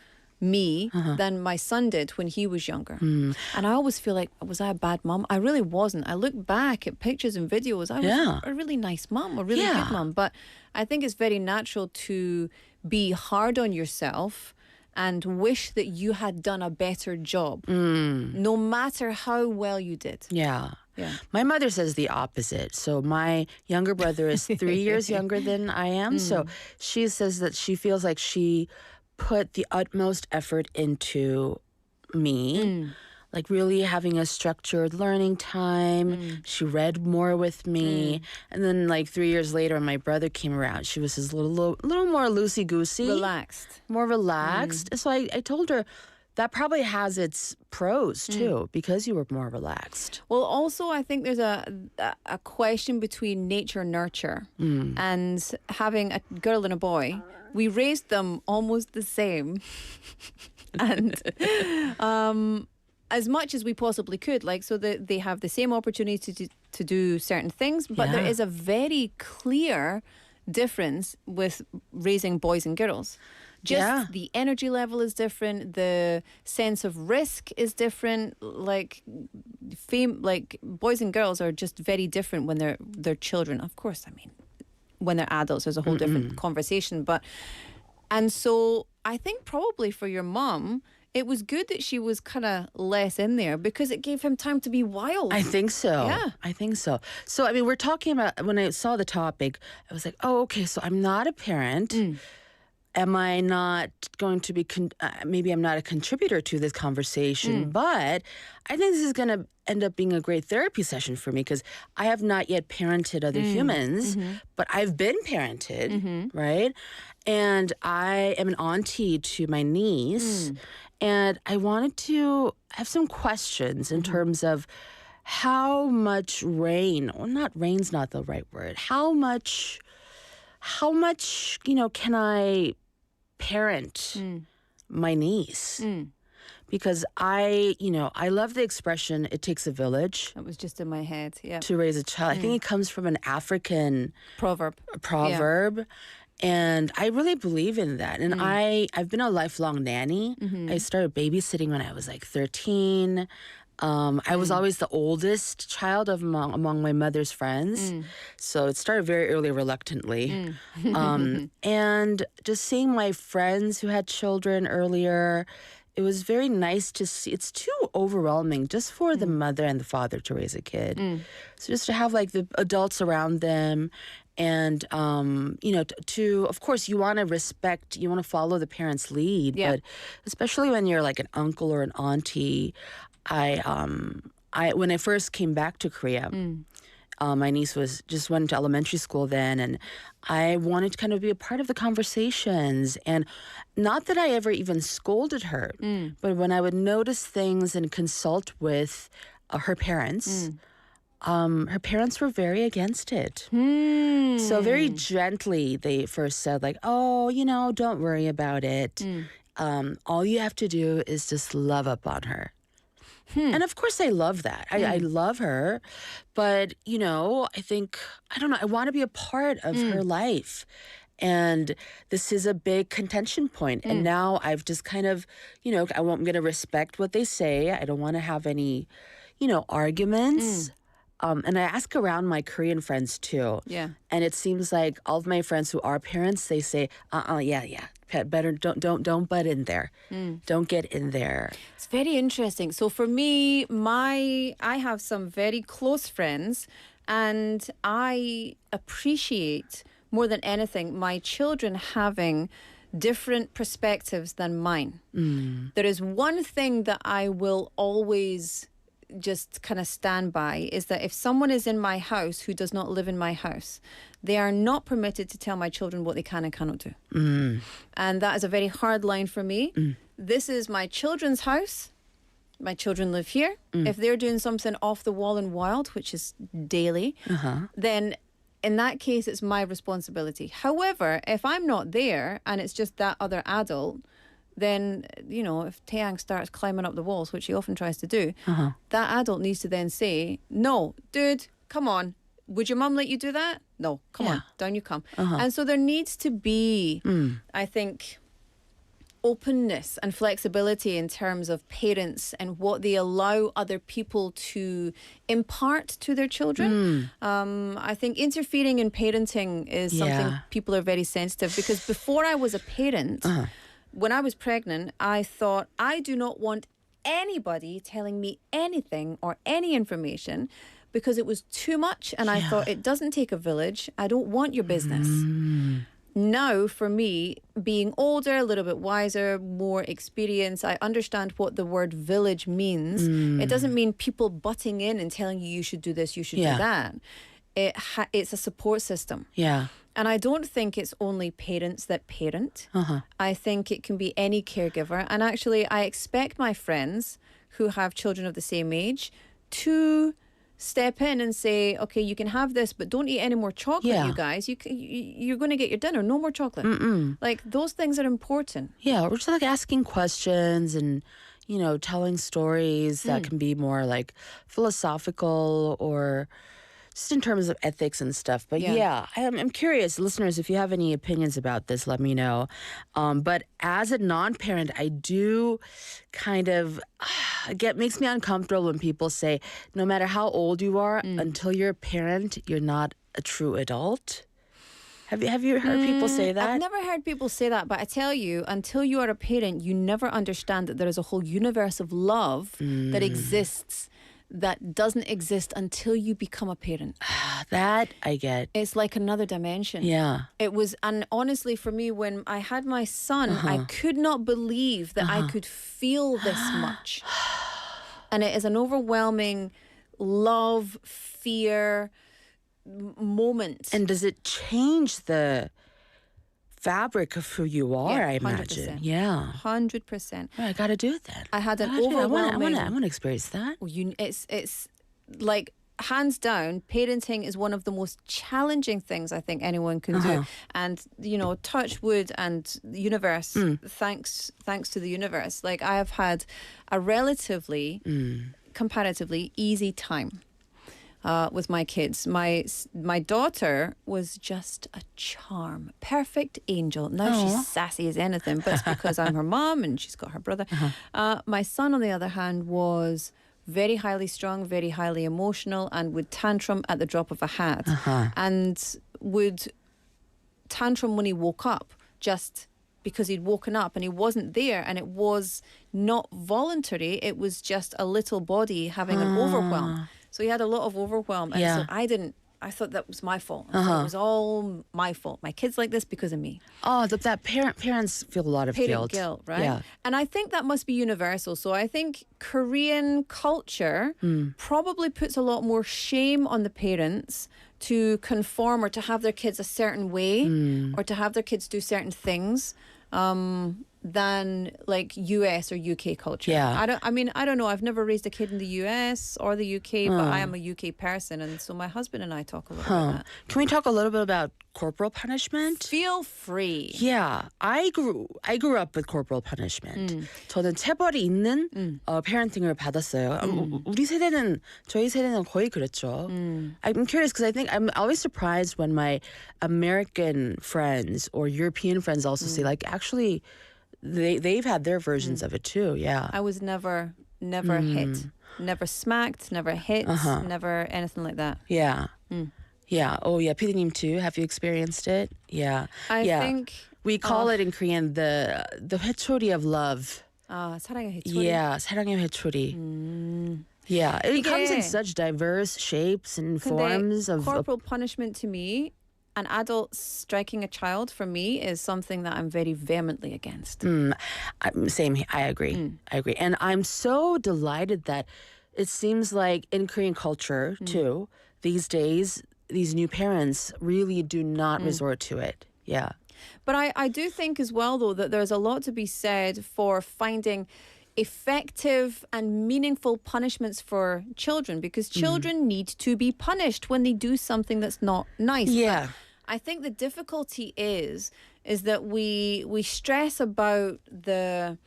Speaker 3: me than my son did when he was younger. And I always feel like, was I a bad mom? I really wasn't. I look back at pictures and videos, I was a really nice mom, a really good mom. But I think it's very natural to be hard on yourself and wish that you had done a better job, no matter how well you did.
Speaker 21: Yeah. My mother says the opposite. So my younger brother is 3 years younger than I am. So she says that she feels like she put the utmost effort into me, like really having a structured learning time. She read more with me. And then like 3 years later when my brother came around, she was just a little more loosey-goosey. More relaxed. So I told her that probably has its pros too, because you were more relaxed.
Speaker 3: Well, also I think there's a question between nature and nurture, and having a girl and a boy. We raised them almost the same, and as much as we possibly could, like, so that they have the same opportunity to do certain things, but there is a very clear difference with raising boys and girls. Just the energy level is different. The sense of risk is different. Like boys and girls are just very different when they're children. Of course, I mean, when they're adults, there's a whole different conversation. And so I think probably for your mom, it was good that she was kind of less in there because it gave him time to be wild.
Speaker 21: I think so.
Speaker 3: Yeah.
Speaker 21: I think so. So, I mean, we're talking about, when I saw the topic, I was like, oh, okay, so I'm not a parent. Am I not going to be, maybe I'm not a contributor to this conversation, but I think this is going to end up being a great therapy session for me because I have not yet parented other humans, but I've been parented, right? And I am an auntie to my niece, and I wanted to have some questions in terms of how much rain's not the right word. How much, can I parent my niece? because I love the expression, it takes a village.
Speaker 3: That was just in my head, yeah.
Speaker 21: To raise a child. I think it comes from an African
Speaker 3: proverb.
Speaker 21: Yeah. And I really believe in that. And I've been a lifelong nanny. I started babysitting when I was like 13. I was always the oldest child among my mother's friends. So it started very early, reluctantly. And just seeing my friends who had children earlier, it was very nice to see. It's too overwhelming just for the mother and the father to raise a kid. So just to have like the adults around them. And, to, of course, you want to respect, you want to follow the parents' lead.
Speaker 3: Yeah.
Speaker 21: But especially when you're like an uncle or an auntie, when I first came back to Korea, my niece just went to elementary school then, and I wanted to kind of be a part of the conversations. And not that I ever even scolded her, but when I would notice things and consult with her parents, her parents were very against it. So very gently, they first said like, oh, don't worry about it. All you have to do is just love up on her. And of course I love that. I love her. But, I think, I don't know, I want to be a part of her life. And this is a big contention point. And now I've just kind of, I'm going to respect what they say. I don't want to have any, arguments. And I ask around my Korean friends too.
Speaker 3: Yeah.
Speaker 21: And it seems like all of my friends who are parents, they say, yeah. Better don't butt in there. Don't get in there.
Speaker 3: It's very interesting. So for me, I have some very close friends, and I appreciate more than anything my children having different perspectives than mine. There is one thing that I will always just kind of stand by, is that if someone is in my house who does not live in my house, they are not permitted to tell my children what they can and cannot do. And that is a very hard line for me. This is my children's house. My children live here. If they're doing something off the wall and wild, which is daily, then in that case, it's my responsibility. However, if I'm not there and it's just that other adult, then, if Taeyang starts climbing up the walls, which he often tries to do, that adult needs to then say, no, dude, come on. Would your mum let you do that? No, come on, down you come. And so there needs to be, I think, openness and flexibility in terms of parents and what they allow other people to impart to their children. I think interfering in parenting is something people are very sensitive, because before I was a parent, when I was pregnant, I thought, I do not want anybody telling me anything or any information, because it was too much. And I thought, it doesn't take a village. I don't want your business. Now, for me, being older, a little bit wiser, more experience, I understand what the word village means. It doesn't mean people butting in and telling you should do this, you should do that. It's a support system.
Speaker 21: Yeah.
Speaker 3: And I don't think it's only parents that parent. I think it can be any caregiver. And actually, I expect my friends who have children of the same age to step in and say, okay, you can have this, but don't eat any more chocolate, you guys. You're going to get your dinner. No more chocolate. Like, those things are important.
Speaker 21: Yeah, we're just like asking questions and, telling stories that can be more like philosophical or just in terms of ethics and stuff. But I'm curious, listeners, if you have any opinions about this, let me know. But as a non-parent, I do kind of makes me uncomfortable when people say, no matter how old you are, until you're a parent, you're not a true adult. Have you heard people say that?
Speaker 3: I've never heard people say that, but I tell you, until you are a parent, you never understand that there is a whole universe of love that exists that doesn't exist until you become a parent.
Speaker 21: That I get.
Speaker 3: It's like another dimension.
Speaker 21: Yeah.
Speaker 3: It was, and honestly, for me, when I had my son, I could not believe that I could feel this much. And it is an overwhelming love, fear moment.
Speaker 21: And does it change the fabric of who you are, I imagine?
Speaker 3: 100%.
Speaker 21: Yeah.
Speaker 3: 100%.
Speaker 21: I got to do that.
Speaker 3: I had an overwhelming...
Speaker 21: I want to experience that.
Speaker 3: It's like hands down, parenting is one of the most challenging things I think anyone can do. And, you know, touch wood and the universe, thanks to the universe. Like, I have had a relatively, comparatively easy time with my kids. My daughter was just a charm, perfect angel. Now she's sassy as anything, but it's because I'm her mom and she's got her brother. My son, on the other hand, was very highly strung, very highly emotional, and would tantrum at the drop of a hat, and would tantrum when he woke up, just because he'd woken up and he wasn't there, and it was not voluntary. It was just a little body having an overwhelm. So he had a lot of overwhelm, and so I thought that was my fault. I thought it was all my fault. My kid's like this because of me.
Speaker 21: Oh, that parents feel a lot of
Speaker 3: Parent
Speaker 21: guilt.
Speaker 3: guilt, right?
Speaker 21: Yeah.
Speaker 3: And I think that must be universal. So I think Korean culture probably puts a lot more shame on the parents to conform or to have their kids a certain way or to have their kids do certain things than like US or UK culture.
Speaker 21: Yeah.
Speaker 3: I don't know. I've never raised a kid in the US or the UK, but I am a UK person, and so my husband and I talk a little about that.
Speaker 21: Can we talk a little bit about corporal punishment?
Speaker 3: Feel free.
Speaker 21: Yeah, I grew up with corporal punishment. 저는 체벌이 있는 parenting을 받았어요. 저희 세대는 거의 그랬죠. I'm curious because I think I'm always surprised when my American friends or European friends also say, like, actually, they've had their versions of it too. Yeah,
Speaker 3: I was never hit, never smacked, never hit, never anything like that.
Speaker 21: Yeah. Yeah. Oh, yeah. PD님 too. Have you experienced it? Yeah.
Speaker 3: I think
Speaker 21: we call it in Korean the 회초리 of love.
Speaker 3: 사랑의 회초리.
Speaker 21: Yeah, 사랑의 회초리. Yeah, it comes in such diverse shapes and forms of
Speaker 3: corporal punishment to me. An adult striking a child, for me, is something that I'm very vehemently against.
Speaker 21: Same. I agree. I agree. And I'm so delighted that it seems like in Korean culture, too, these days, these new parents really do not resort to it. Yeah.
Speaker 3: But I do think as well, though, that there's a lot to be said for finding effective and meaningful punishments for children, because children need to be punished when they do something that's not nice.
Speaker 21: Yeah.
Speaker 3: But I think the difficulty is that we stress about the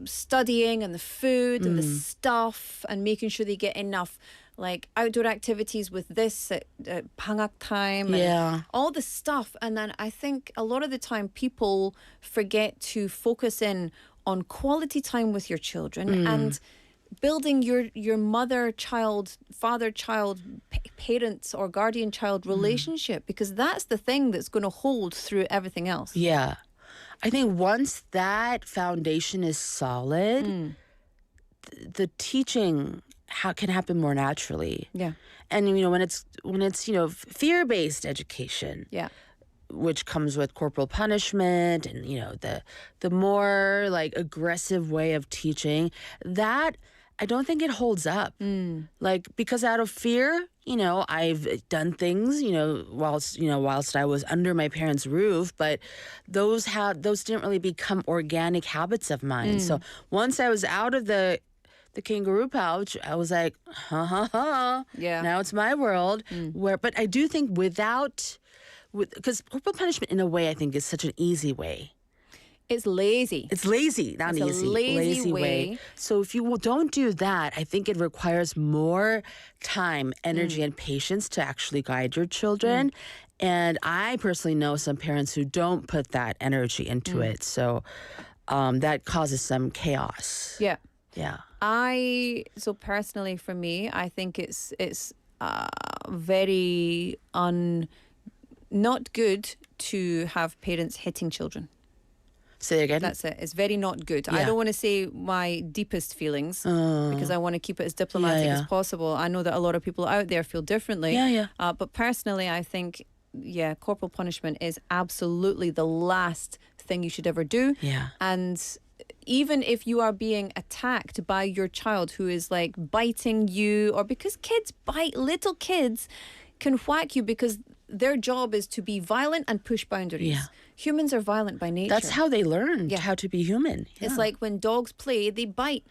Speaker 3: studying and the food and the stuff and making sure they get enough like outdoor activities with this at 방학 time and all the stuff. And then I think a lot of the time people forget to focus in on quality time with your children and building your mother-child, father-child, parents or guardian-child relationship, because that's the thing that's going to hold through everything else.
Speaker 21: Yeah. I think once that foundation is solid, the teaching can happen more naturally.
Speaker 3: Yeah.
Speaker 21: And when it's fear-based education.
Speaker 3: Yeah.
Speaker 21: Which comes with corporal punishment and the more like aggressive way of teaching, that I don't think it holds up. Like, because out of fear, I've done things, whilst I was under my parents' roof, but those didn't really become organic habits of mine. So once I was out of the kangaroo pouch, I was like, yeah, now it's my world. But I do think because corporal punishment, in a way, I think is such an easy way.
Speaker 3: It's lazy.
Speaker 21: It's lazy, not
Speaker 3: it's
Speaker 21: easy.
Speaker 3: A lazy way.
Speaker 21: So if you don't do that, I think it requires more time, energy, and patience to actually guide your children. And I personally know some parents who don't put that energy into it. So that causes some chaos.
Speaker 3: Yeah.
Speaker 21: Yeah.
Speaker 3: So personally for me, I think it's very not good to have parents hitting children.
Speaker 21: Say again?
Speaker 3: That's it. It's very not good.
Speaker 21: Yeah.
Speaker 3: I don't want to say my deepest feelings because I want to keep it as diplomatic as possible. I know that a lot of people out there feel differently. But personally, I think, corporal punishment is absolutely the last thing you should ever do.
Speaker 21: Yeah.
Speaker 3: And even if you are being attacked by your child who is like biting you, or because kids bite, little kids can whack you because their job is to be violent and push boundaries.
Speaker 21: Yeah.
Speaker 3: Humans are violent by nature.
Speaker 21: That's how they learned how to be human. Yeah.
Speaker 3: It's like when dogs play, they bite.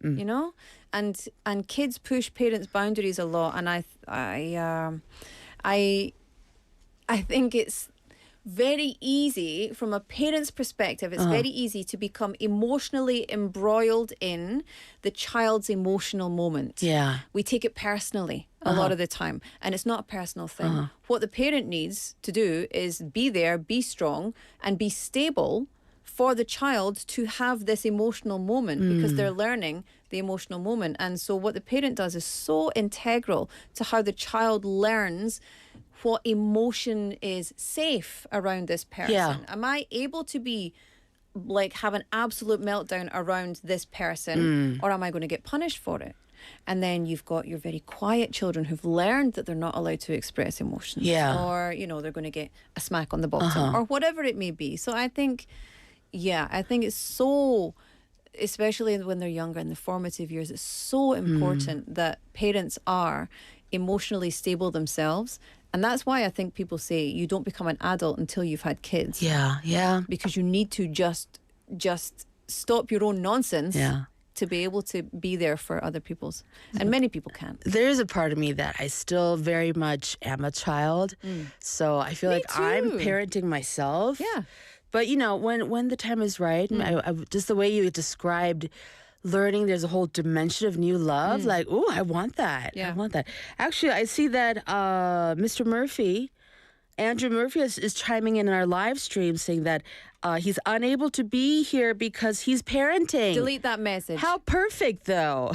Speaker 3: you know? And kids push parents' boundaries a lot, and I think it's very easy from a parent's perspective. It's very easy to become emotionally embroiled in the child's emotional moment.
Speaker 21: Yeah.
Speaker 3: We take it personally a lot of the time, and it's not a personal thing. What the parent needs to do is be there, be strong, and be stable for the child to have this emotional moment because they're learning the emotional moment. And so what the parent does is so integral to how the child learns what emotion is safe around this person.
Speaker 21: Yeah.
Speaker 3: Am I able to be like have an absolute meltdown around this person, or am I going to get punished for it? And then you've got your very quiet children who've learned that they're not allowed to express emotions.
Speaker 21: Yeah.
Speaker 3: Or, you know, they're going to get a smack on the bottom or whatever it may be. So I think it's so, especially when they're younger in the formative years, it's so important that parents are emotionally stable themselves. And that's why I think people say you don't become an adult until you've had kids.
Speaker 21: Yeah, yeah.
Speaker 3: Because you need to just stop your own nonsense to be able to be there for other people's. And many people can't.
Speaker 21: There is a part of me that I still very much am a child. So I feel like I'm parenting myself.
Speaker 3: Yeah.
Speaker 21: But, you know, when the time is right, I, just the way you described learning there's a whole dimension of new love, like, oh, I want that.
Speaker 3: Yeah.
Speaker 21: I want that. Actually, I see that Mr. Murphy, Andrew Murphy is chiming in our live stream saying that he's unable to be here because he's parenting.
Speaker 3: Delete that message.
Speaker 21: How perfect, though.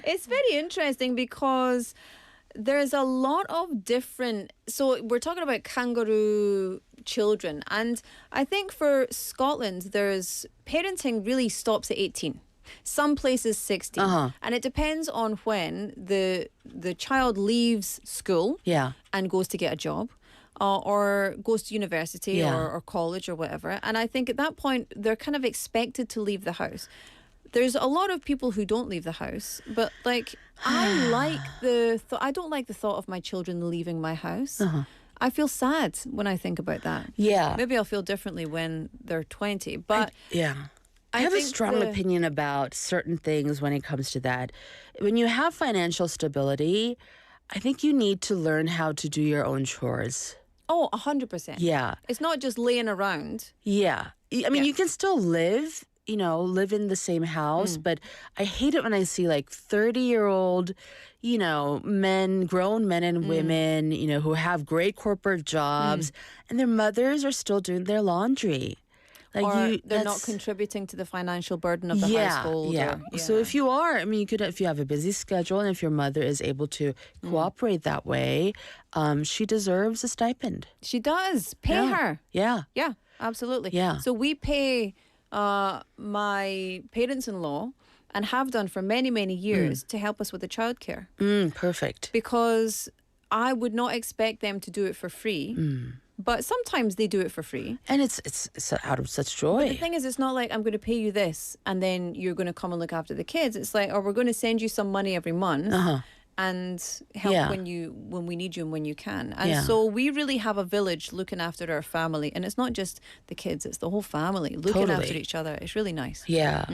Speaker 3: It's very interesting because there's a lot of different... So we're talking about kangaroo children. And I think for Scotland, there's... Parenting really stops at 18. Some places 16. And it depends on when the child leaves school and goes to get a job. Or goes to university or college or whatever. And I think at that point, they're kind of expected to leave the house. There's a lot of people who don't leave the house, but like I like I don't like the thought of my children leaving my house. I feel sad when I think about that.
Speaker 21: Yeah.
Speaker 3: Maybe I'll feel differently when they're 20, but
Speaker 21: I have a strong opinion about certain things when it comes to that. When you have financial stability, I think you need to learn how to do your own chores.
Speaker 3: Oh, 100%.
Speaker 21: Yeah.
Speaker 3: It's not just laying around.
Speaker 21: Yeah. I mean, you can still live in the same house, but I hate it when I see like 30-year-old, grown men and women, who have great corporate jobs and their mothers are still doing their laundry. Like
Speaker 3: or they're not contributing to the financial burden of the household.
Speaker 21: Yeah. So if you are, if you have a busy schedule and if your mother is able to cooperate that way, she deserves a stipend.
Speaker 3: She does. Pay her.
Speaker 21: Yeah.
Speaker 3: Yeah, absolutely.
Speaker 21: Yeah.
Speaker 3: So we pay my parents-in-law and have done for many, many years to help us with the childcare.
Speaker 21: Perfect.
Speaker 3: Because I would not expect them to do it for free. But sometimes they do it for free.
Speaker 21: And it's out of such joy.
Speaker 3: But the thing is, it's not like I'm going to pay you this and then you're going to come and look after the kids. It's like, we're going to send you some money every month and help when we need you and when you can. And so we really have a village looking after our family. And it's not just the kids, it's the whole family looking after each other. It's really nice.
Speaker 21: Yeah.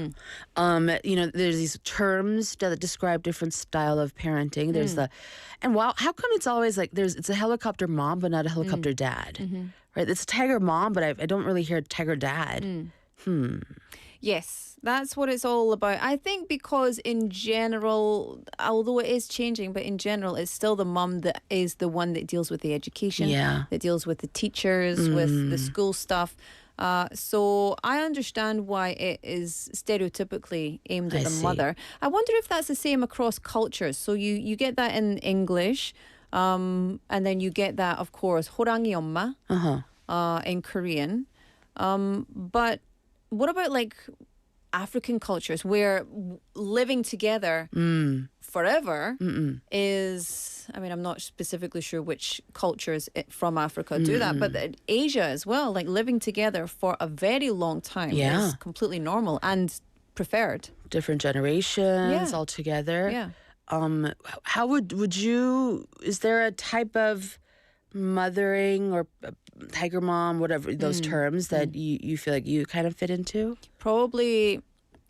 Speaker 21: There's these terms that describe different style of parenting. There's how come it's always like it's a helicopter mom but not a helicopter dad? Right? It's a tiger mom, but I don't really hear tiger dad.
Speaker 3: Yes, that's what it's all about. I think because in general, although it is changing, but in general, it's still the mum that is the one that deals with the education, that deals with the teachers, with the school stuff. So I understand why it is stereotypically aimed at the mother. I wonder if that's the same across cultures. So you get that in English, and then you get that, of course, 호랑이 엄마 in Korean. But what about like African cultures where living together forever is, I'm not specifically sure which cultures from Africa do that, but Asia as well, like living together for a very long time is completely normal and preferred.
Speaker 21: Different generations all together.
Speaker 3: Yeah.
Speaker 21: How would you, is there a type of mothering or tiger mom, whatever those terms that you feel like you kind of fit into?
Speaker 3: Probably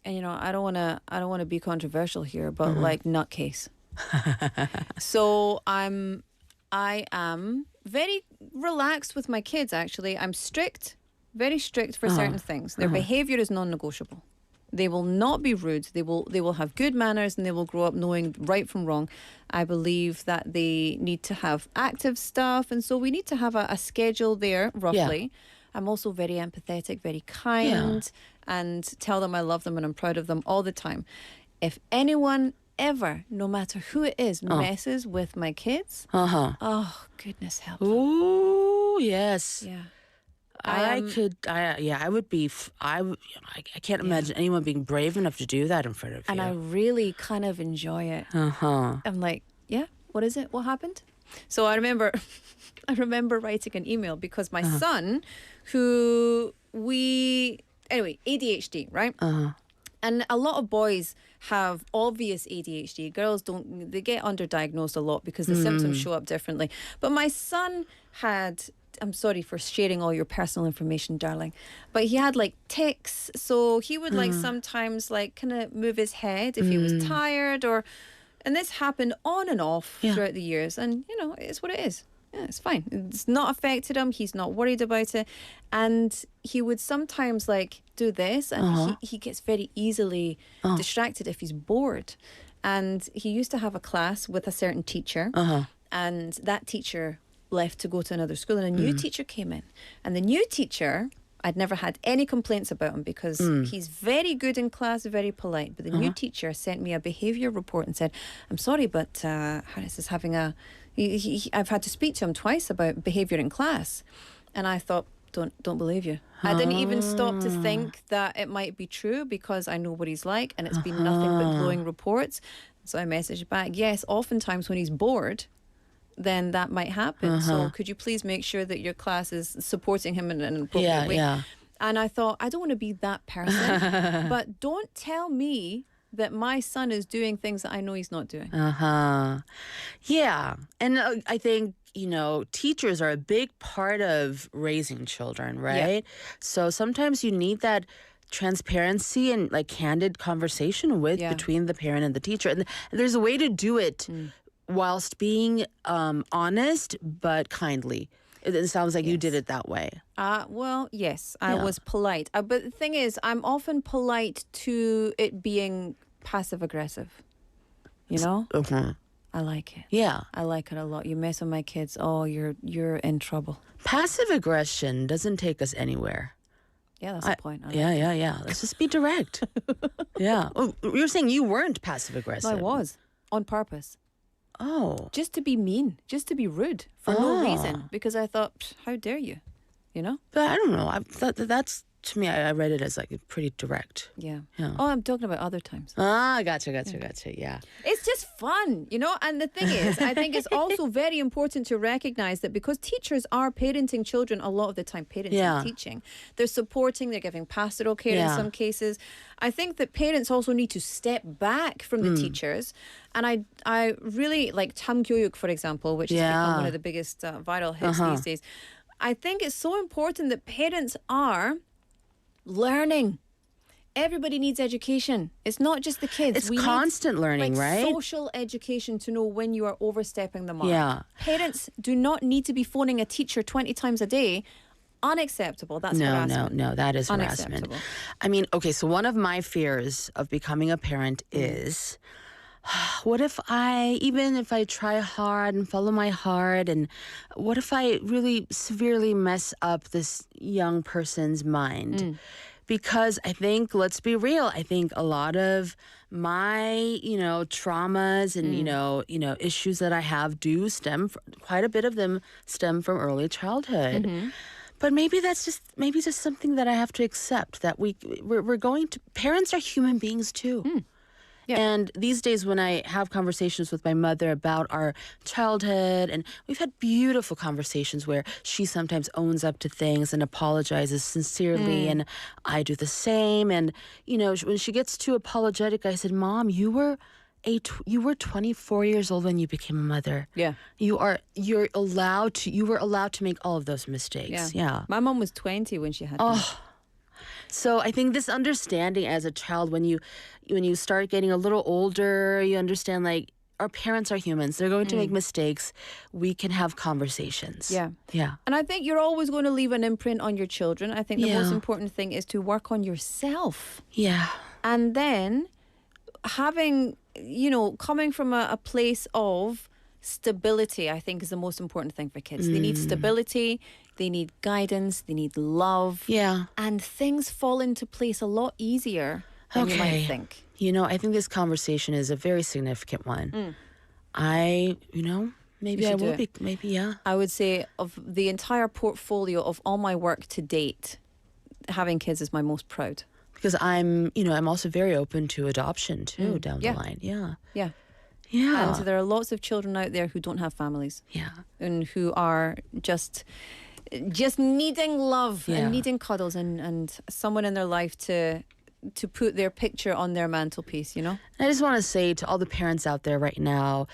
Speaker 3: and I don't want to be controversial here, but like nutcase. So I am very relaxed with my kids. Actually, I'm strict, very strict for certain things. Their behavior is non-negotiable. They will not be rude. They will have good manners, and they will grow up knowing right from wrong. I believe that they need to have active stuff, and so we need to have a schedule there, roughly. Yeah. I'm also very empathetic, very kind, and tell them I love them and I'm proud of them all the time. If anyone ever, no matter who it is, messes with my kids, oh, goodness help them.
Speaker 21: Ooh, yes.
Speaker 3: Yeah.
Speaker 21: I can't imagine anyone being brave enough to do that in front of you.
Speaker 3: And I really kind of enjoy it. I'm like, yeah, what is it? What happened? So I remember writing an email because my son, ADHD, right? And a lot of boys have obvious ADHD. Girls don't, they get underdiagnosed a lot because the symptoms show up differently. But my son had, I'm sorry for sharing all your personal information, darling, but he had like tics. So he would like sometimes like kind of move his head if he was tired and this happened on and off throughout the years. And, it's what it is. Yeah, it's fine. It's not affected him. He's not worried about it. And he would sometimes like do this and he gets very easily distracted if he's bored. And he used to have a class with a certain teacher and that teacher left to go to another school and a new teacher came in. And the new teacher, I'd never had any complaints about him because he's very good in class, very polite. But the new teacher sent me a behaviour report and said, I'm sorry, but Harris is having I've had to speak to him twice about behaviour in class. And I thought, don't believe you. I didn't even stop to think that it might be true because I know what he's like and it's been nothing but glowing reports. So I messaged back, yes, oftentimes when he's bored, then that might happen. So could you please make sure that your class is supporting him in an appropriate way? Yeah. And I thought, I don't want to be that person, but don't tell me that my son is doing things that I know he's not doing.
Speaker 21: Yeah. And I think, teachers are a big part of raising children, right? Yeah. So sometimes you need that transparency and like candid conversation between the parent and the teacher. And there's a way to do it whilst being honest but kindly. It sounds like you did it that way.
Speaker 3: Well, yes, I was polite. But the thing is, I'm often polite to it being passive-aggressive. I like it.
Speaker 21: Yeah.
Speaker 3: I like it a lot. You mess with my kids, you're in trouble.
Speaker 21: Passive aggression doesn't take us anywhere.
Speaker 3: Yeah, that's the point.
Speaker 21: Yeah. Let's just be direct. Yeah. Oh, you're saying you weren't passive-aggressive.
Speaker 3: No, I was. On purpose.
Speaker 21: Oh.
Speaker 3: Just to be mean, just to be rude for no reason. Because I thought, how dare you?
Speaker 21: But I don't know. That's, to me, I read it as like pretty direct.
Speaker 3: Yeah. Oh, I'm talking about other times.
Speaker 21: Gotcha. Yeah.
Speaker 3: It's just fun, And the thing is, I think it's also very important to recognize that because teachers are parenting children a lot of the time, teaching, they're supporting, they're giving pastoral care in some cases. I think that parents also need to step back from the teachers. And I really like 참교육, for example, which has become one of the biggest viral hits these days. I think it's so important that parents are learning. Everybody needs education. It's not just the kids.
Speaker 21: It's constant learning, right?
Speaker 3: Social education to know when you are overstepping the mark.
Speaker 21: Yeah.
Speaker 3: Parents do not need to be phoning a teacher 20 times a day. Unacceptable. That's harassment.
Speaker 21: No, that is harassment. I mean, okay, so one of my fears of becoming a parent is, what if even if I try hard and follow my heart, and what if I really severely mess up this young person's mind? Because I think, let's be real, I think a lot of my, traumas and, issues that I have do quite a bit of them stem from early childhood. But maybe that's just something that I have to accept, that we're going to, parents are human beings too. Yeah. And these days when I have conversations with my mother about our childhood, and we've had beautiful conversations where she sometimes owns up to things and apologizes sincerely, and I do the same. And, when she gets too apologetic, I said, Mom, you were 24 years old when you became a mother.
Speaker 3: Yeah.
Speaker 21: So I think this understanding as a child, when you start getting a little older, you understand like our parents are humans. They're going to make mistakes. We can have conversations.
Speaker 3: Yeah.
Speaker 21: Yeah.
Speaker 3: And I think you're always going to leave an imprint on your children. I think the most important thing is to work on yourself.
Speaker 21: Yeah.
Speaker 3: And then having, coming from a place of stability, I think, is the most important thing for kids. They need stability, they need guidance, they need love.
Speaker 21: Yeah.
Speaker 3: And things fall into place a lot easier than you might think.
Speaker 21: I think this conversation is a very significant one. Maybe I will be,
Speaker 3: I would say of the entire portfolio of all my work to date, having kids is my most proud.
Speaker 21: Because I'm also very open to adoption too down the line. Yeah.
Speaker 3: Yeah.
Speaker 21: Yeah.
Speaker 3: And so there are lots of children out there who don't have families.
Speaker 21: Yeah.
Speaker 3: And who are just needing love and needing cuddles and someone in their life to put their picture on their mantelpiece, I
Speaker 21: just want to say to all the parents out there right now,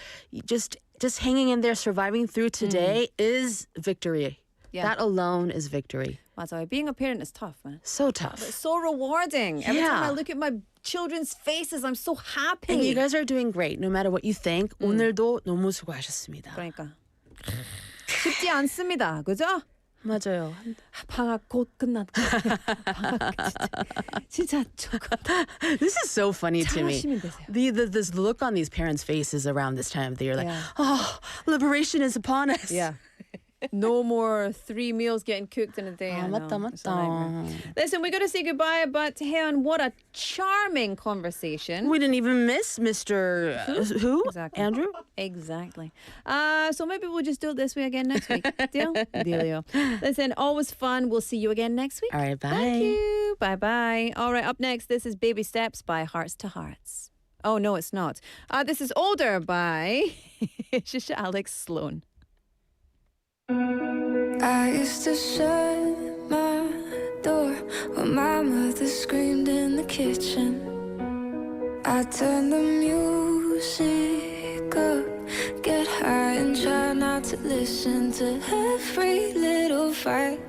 Speaker 21: just hanging in there, surviving through today is victory. Yeah. That alone is victory.
Speaker 3: 맞아요. Being a parent is tough, man.
Speaker 21: So tough.
Speaker 3: But so rewarding. Every time I look at my children's faces, I'm so happy.
Speaker 21: And you guys are doing great, no matter what you think. 오늘도 너무 수고하셨습니다.
Speaker 3: 그러니까. 쉽지 않습니다. 그죠?
Speaker 21: 맞아요.
Speaker 3: 방학 곧 끝났다. 진짜 조금.
Speaker 21: This is so funny to me.
Speaker 3: 잘 되세요.
Speaker 21: This look on these parents' faces around this time of the year, like, liberation is upon us.
Speaker 3: Yeah. No more 3 meals getting cooked in a day.
Speaker 21: 맞다.
Speaker 3: Listen, we got to say goodbye, but Haeyeon, what a charming conversation.
Speaker 21: We didn't even miss Mr. Who?
Speaker 3: Exactly.
Speaker 21: Andrew?
Speaker 3: Exactly. So maybe we'll just do it this way again next week. Deal? Dealio. Listen, always fun. We'll see you again next week.
Speaker 21: All right, bye.
Speaker 3: Thank you. Bye-bye. All right, up next, this is Baby Steps by Hearts to Hearts. Oh, no, it's not. This is Older by Shisha Alex Sloan.
Speaker 4: I used to shut my door when my mother screamed in the kitchen. I turned the music up, get high and try not to listen to every little fight,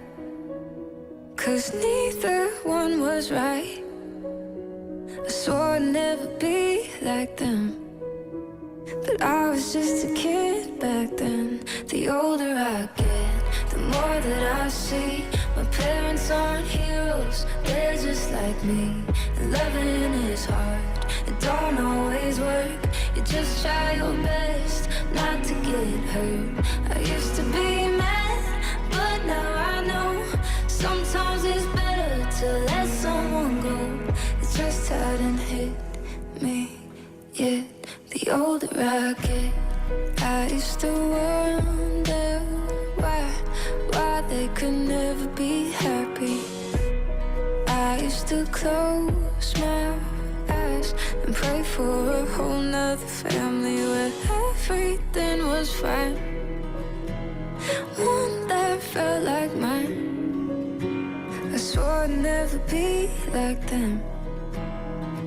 Speaker 4: 'cause neither one was right. I swore I'd never be like them, but I was just a kid back then. The older I get, the more that I see my parents aren't heroes, they're just like me. And loving is hard, it don't always work. You just try your best not to get hurt. I used to be mad, but now I know sometimes it's better to let someone go. It just hadn't hit me yet. The older I get, I used to wonder why they could never be happy. I used to close my eyes and pray for a whole nother family where everything was fine, one that felt like mine. I swore I'd never be like them,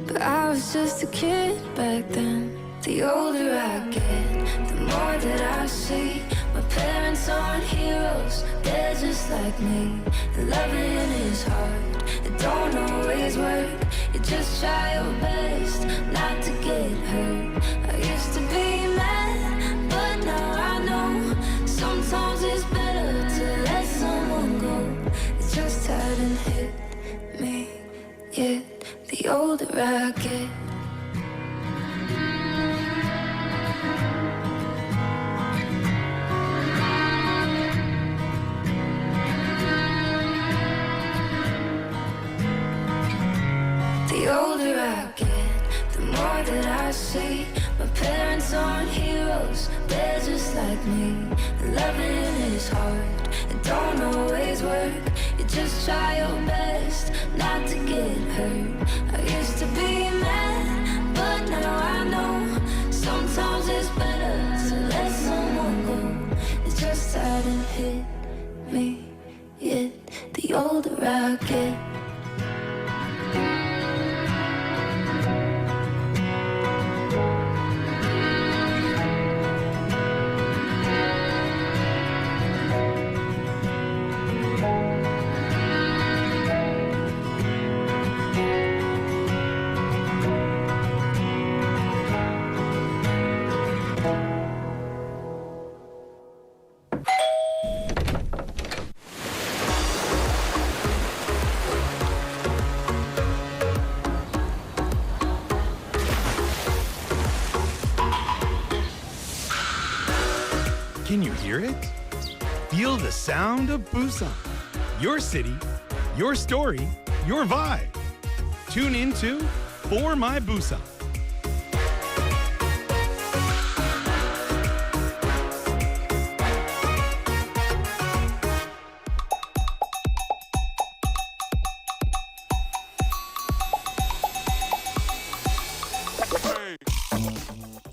Speaker 4: but I was just a kid back then. The older I get, the more that I see my parents aren't heroes, they're just like me. And loving is hard, it don't always work. You just try your best not to get hurt. I used to be mad, but now I know sometimes it's better to let someone go. It just hadn't hit me yet. The older I get. The older I get, the more that I see my parents aren't heroes, they're just like me. And loving is hard, it don't always work. You just try your best not to get hurt. I used to be mad, but now I know sometimes it's better to let someone go. It just hadn't hit me yet. The older I get.
Speaker 2: Can you hear it? Feel the sound of Busan. Your city, your story, your vibe. Tune into For My Busan.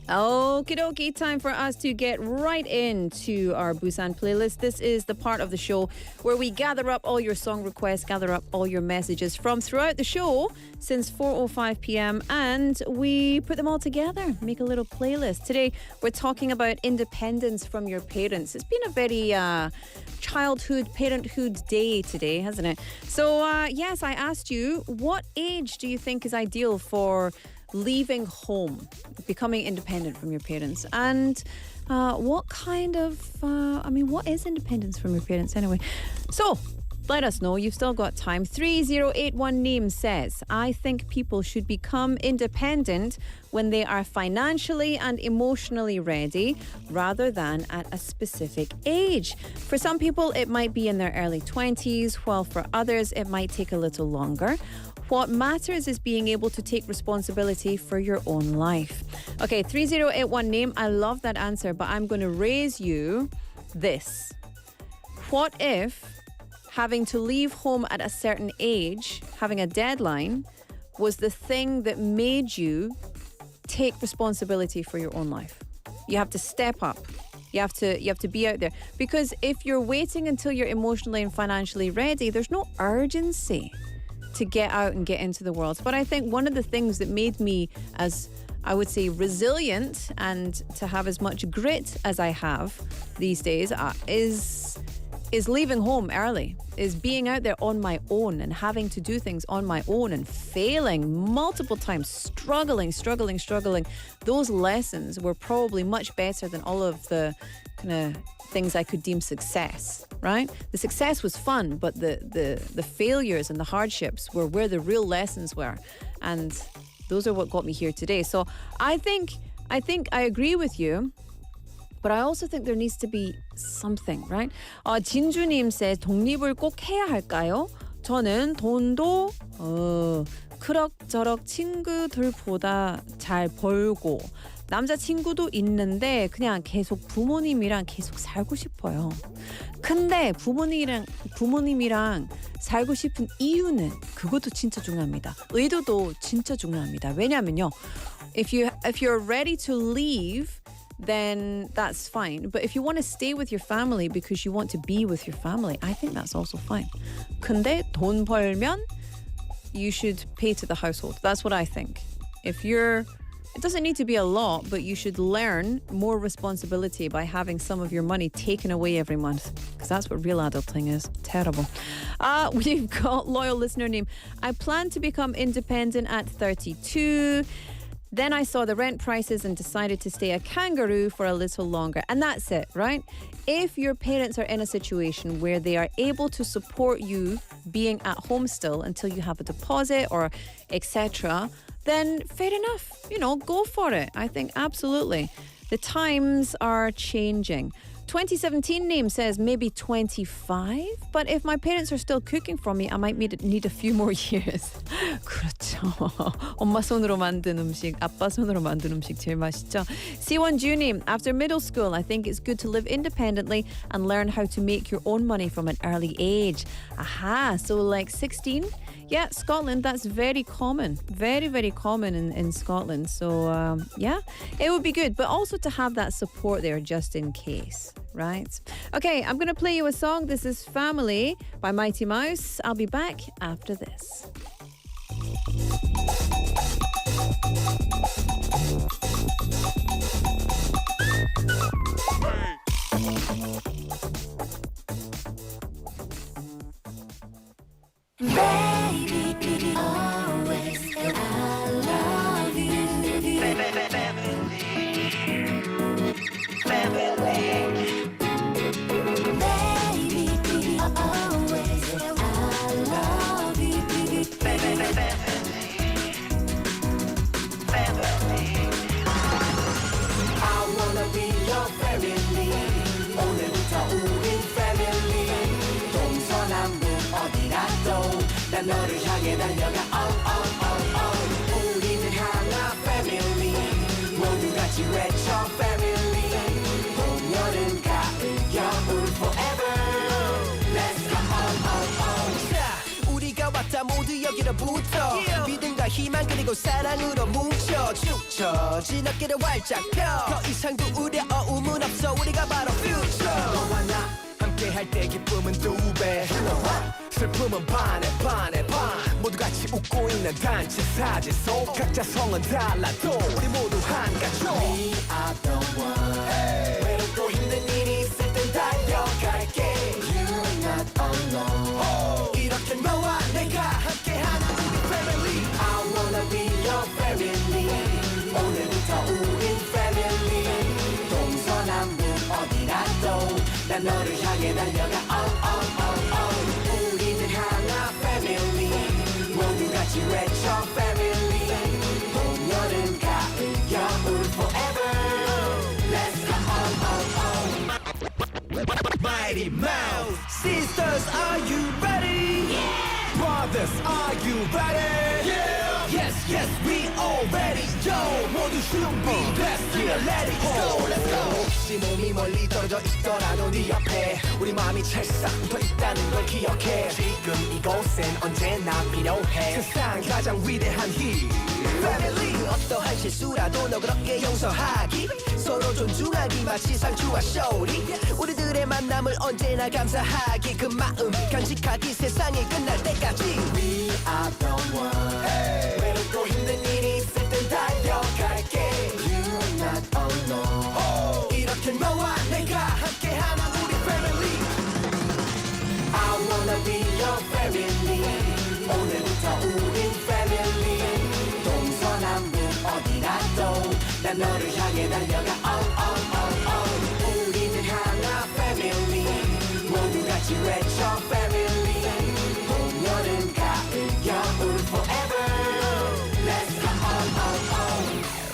Speaker 3: Okie dokie, time for us to get right into our Busan playlist. This is the part of the show where we gather up all your song requests, gather up all your messages from throughout the show since 4:05 p.m. and we put them all together, make a little playlist. Today, we're talking about independence from your parents. It's been a very childhood, parenthood day today, hasn't it? So, yes, I asked you, what age do you think is ideal for leaving home, becoming independent from your parents? And what kind of, what is independence from your parents anyway? So, let us know. You've still got time. 3081 name says, I think people should become independent when they are financially and emotionally ready rather than at a specific age. For some people, it might be in their early 20s, while for others, it might take a little longer. What matters is being able to take responsibility for your own life. Okay, 3081 name, I love that answer, but I'm going to raise you this. What if having to leave home at a certain age, having a deadline, was the thing that made you take responsibility for your own life? You have to step up. You have to be out there. Because if you're waiting until you're emotionally and financially ready, there's no urgency to get out and get into the world. But I think one of the things that made me, as I would say, resilient and to have as much grit as I have these days is leaving home early, is being out there on my own and having to do things on my own and failing multiple times, struggling. Those lessons were probably much better than all of the kind of things I could deem success, right? The success was fun, but the failures and the hardships were where the real lessons were. And those are what got me here today. So I think I agree with you. But I also think there needs to be something, right? 진주님 says, 독립을 꼭 해야 할까요? 저는 돈도 그럭저럭 친구들보다 잘 벌고 남자친구도 있는데 그냥 계속 부모님이랑 계속 살고 싶어요. 근데 부모님이랑 살고 싶은 이유는 그것도 진짜 중요합니다. 의도도 진짜 중요합니다. 왜냐면요, if you're ready to leave, then that's fine. But if you want to stay with your family because you want to be with your family, I think that's also fine. 근데 돈 벌면 you should pay to the household. That's what I think. It doesn't need to be a lot, but you should learn more responsibility by having some of your money taken away every month, because that's what real adulting is. Terrible. We've got loyal listener name. I plan to become independent at 32. Then I saw the rent prices and decided to stay a kangaroo for a little longer. And that's it, right? If your parents are in a situation where they are able to support you being at home still until you have a deposit or etc., then fair enough. Go for it. I think absolutely. The times are changing. 2017 name says maybe 25, but if my parents are still cooking for me, I might need a few more years. 그렇죠. 엄마 손으로 만든 음식, 아빠 손으로 만든 음식 제일 맛있죠. C1Ju name, after middle school, I think it's good to live independently and learn how to make your own money from an early age. Aha, so like 16? Yeah, Scotland, that's very common. Very, very common in Scotland. So, yeah, it would be good. But also to have that support there just in case, right? Okay, I'm going to play you a song. This is Family by Mighty Mouse. I'll be back after this.
Speaker 4: Baby, always I love you. Family. Baby, always I love you.
Speaker 1: 난 너를 향해 달려가 oh oh oh oh 우리는 하나 family 모두 같이 외쳐 family 봄 여름 가을 겨울 forever let's go oh oh oh 자 우리가 왔다 모두 여기로부터 믿음과 희망 그리고 사랑으로 뭉쳐 축 처진 어깨를 활짝 펴 더 이상도 우려움은 없어 우리가 바로 future 너와 나 함께 할 때 기쁨은 두배 슬픔은 반에 반에 반 모두 같이 웃고 있는 단체 사진 속 각자 성은 달라도 우리 모두 한 가족 We are the one 외롭고 힘든 일이 있을 땐 달려갈게 You're not alone 이렇게 너와 내가 함께하는 우리 family I wanna be your family 오늘부터 우린 family 동서남북 어디라도 난 너를 향해 달려가 oh oh oh oh 우리는 하나 family 모두 같이 외쳐 family 봄 여름 가을 겨울 forever let's go oh oh oh Mighty Mouse Sisters are you ready? Yeah! Brothers are you ready? Yeah! Yes yes we all ready yo 모두 준비됐으면 let it go let's go 혹시 몸이 멀리 떨어져 있더라도 네 옆에 우리 마음이 찰싹 붙어있다는 걸 기억해 지금 이곳엔 언제나 필요해 세상 가장 위대한 힘 Family 어떠한 실수라도 너그럽게 용서하기 서로 존중하기 마치 상추와 쇼리 우리들의 만남을 언제나 감사하기 그 마음 간직하기 세상이 끝날 때까지 We are the one 외롭고 힘든 일이 있을 땐 달려갈게 You're not alone 이렇게 너와 내가 함께하는 우리 family I wanna be your family 오늘부터 우린 family 동서남북 어디라도 난 너를 향해 달려가 oh oh oh oh 우리는 하나 family 모두 같이 외쳐 family 봄 여름 가을 겨울 forever let's go oh oh oh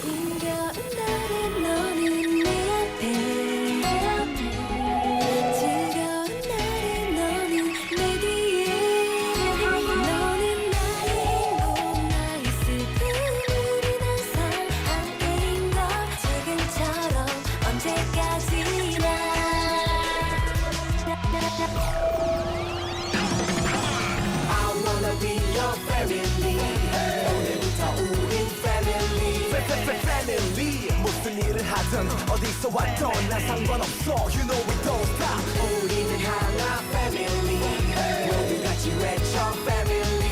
Speaker 4: 힘겨운 날에 너는 내 앞에 즐거운 날에 너는 내 뒤에 너는 나의 행복 나의 슬픔 우린 항상 함께인 것 지금처럼 언제까지나
Speaker 1: I wanna be your family 오늘부터 우린 family family 무슨 일을 하든 어디서 왔든 난 상관없어 You know we don't stop 우리는 하나 family 모두 같이 외쳐 family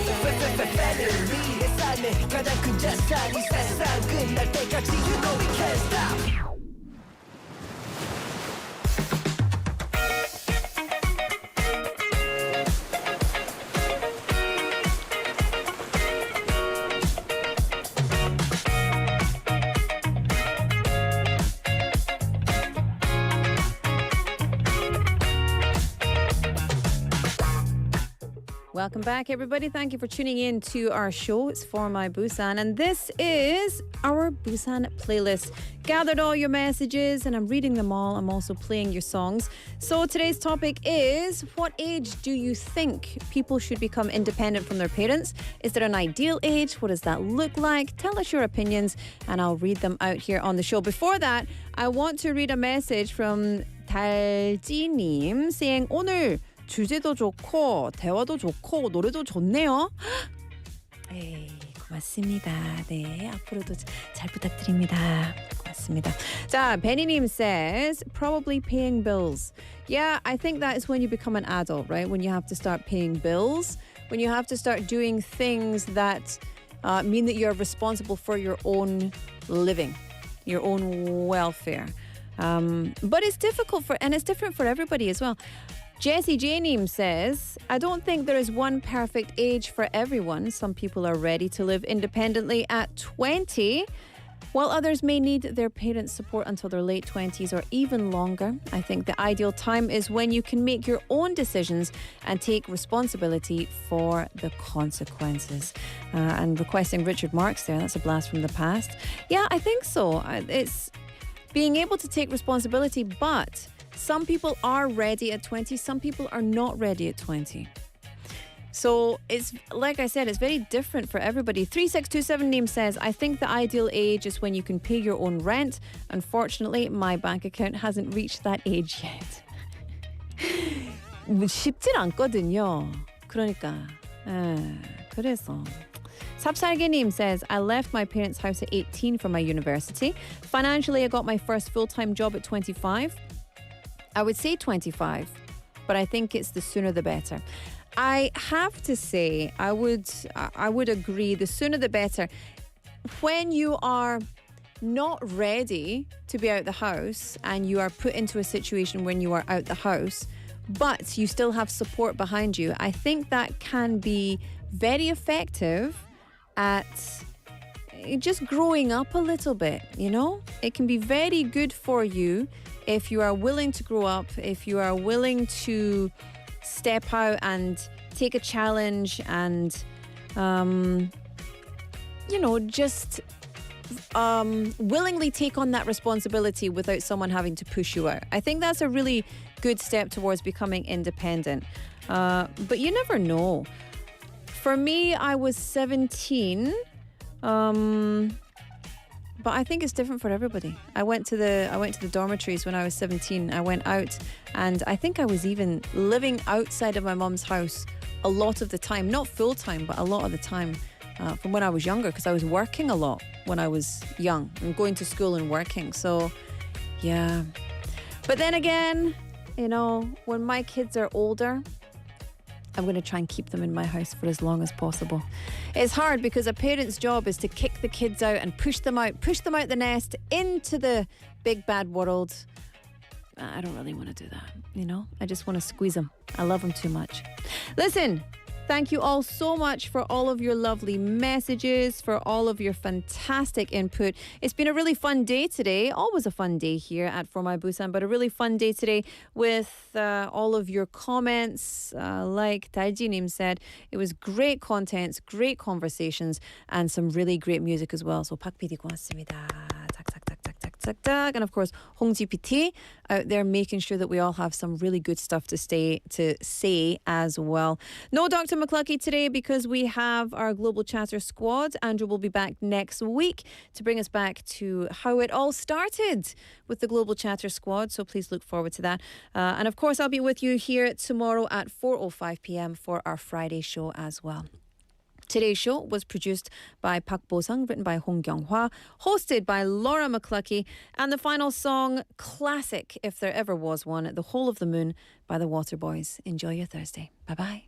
Speaker 1: family 내 삶의 가장 큰 자산 이 세상 끝날 때까지 You know we can't stop
Speaker 3: Welcome back, everybody. Thank you for tuning in to our show. It's For My Busan, and this is our Busan playlist. Gathered all your messages, and I'm reading them all. I'm also playing your songs. So today's topic is, what age do you think people should become independent from their parents? Is there an ideal age? What does that look like? Tell us your opinions, and I'll read them out here on the show. Before that, I want to read a message from 달지님 saying, 오늘 주제도 좋고 대화도 좋고 노래도 좋네요. 에이, 고맙습니다. 네, 앞으로도 잘 부탁드립니다. 고맙습니다. 자, 베니님 says probably paying bills. Yeah, I think that is when you become an adult, right? When you have to start paying bills, when you have to start doing things that mean that you're responsible for your own living, your own welfare. But it's difficult and it's different for everybody as well. Jessie Janeem says, I don't think there is one perfect age for everyone. Some people are ready to live independently at 20, while others may need their parents' support until their late 20s or even longer. I think the ideal time is when you can make your own decisions and take responsibility for the consequences. And requesting Richard Marx there, that's a blast from the past. Yeah, I think so. It's being able to take responsibility, but some people are ready at 20, some people are not ready at 20. So it's like I said, it's very different for everybody. 3627 name says, I think the ideal age is when you can pay your own rent. Unfortunately, my bank account hasn't reached that age yet. 쉽진 않거든요. 그러니까 그래서 삽살개님 says, I left my parents' house at 18 for my university. Financially, I got my first full-time job at 25. I would say 25, but I think it's the sooner the better. I have to say, I would agree, the sooner the better. When you are not ready to be out the house and you are put into a situation when you are out the house, but you still have support behind you, I think that can be very effective at just growing up a little bit, you know? It can be very good for you if you are willing to grow up, if you are willing to step out and take a challenge and, just willingly take on that responsibility without someone having to push you out. I think that's a really good step towards becoming independent. But you never know. For me, I was 17, but I think it's different for everybody. I went to the dormitories when I was 17. I went out, and I think I was even living outside of my mum's house a lot of the time. Not full time, but a lot of the time from when I was younger, because I was working a lot when I was young and going to school and working. So, yeah. But then again, when my kids are older, I'm going to try and keep them in my house for as long as possible. It's hard because a parent's job is to kick the kids out and push them out the nest into the big bad world. I don't really want to do that, I just want to squeeze them. I love them too much. Listen, thank you all so much for all of your lovely messages, for all of your fantastic input. It's been a really fun day today. Always a fun day here at For My Busan, but a really fun day today with all of your comments. Like Daljinim said, it was great contents, great conversations, and some really great music as well. So 박 PD 고맙습니다. And of course, Hongji PT out there making sure that we all have some really good stuff to say as well. No Dr. McLuckie today because we have our Global Chatter squad. Andrew will be back next week to bring us back to how it all started with the Global Chatter squad. So please look forward to that. And of course, I'll be with you here tomorrow at 4:05 p.m. for our Friday show as well. Today's show was produced by Bosung, written by Hong Kyung-hwa, hosted by Laura McLuckie, and the final song, classic if there ever was one, The Whole of the Moon by the Waterboys. Enjoy your Thursday. Bye-bye.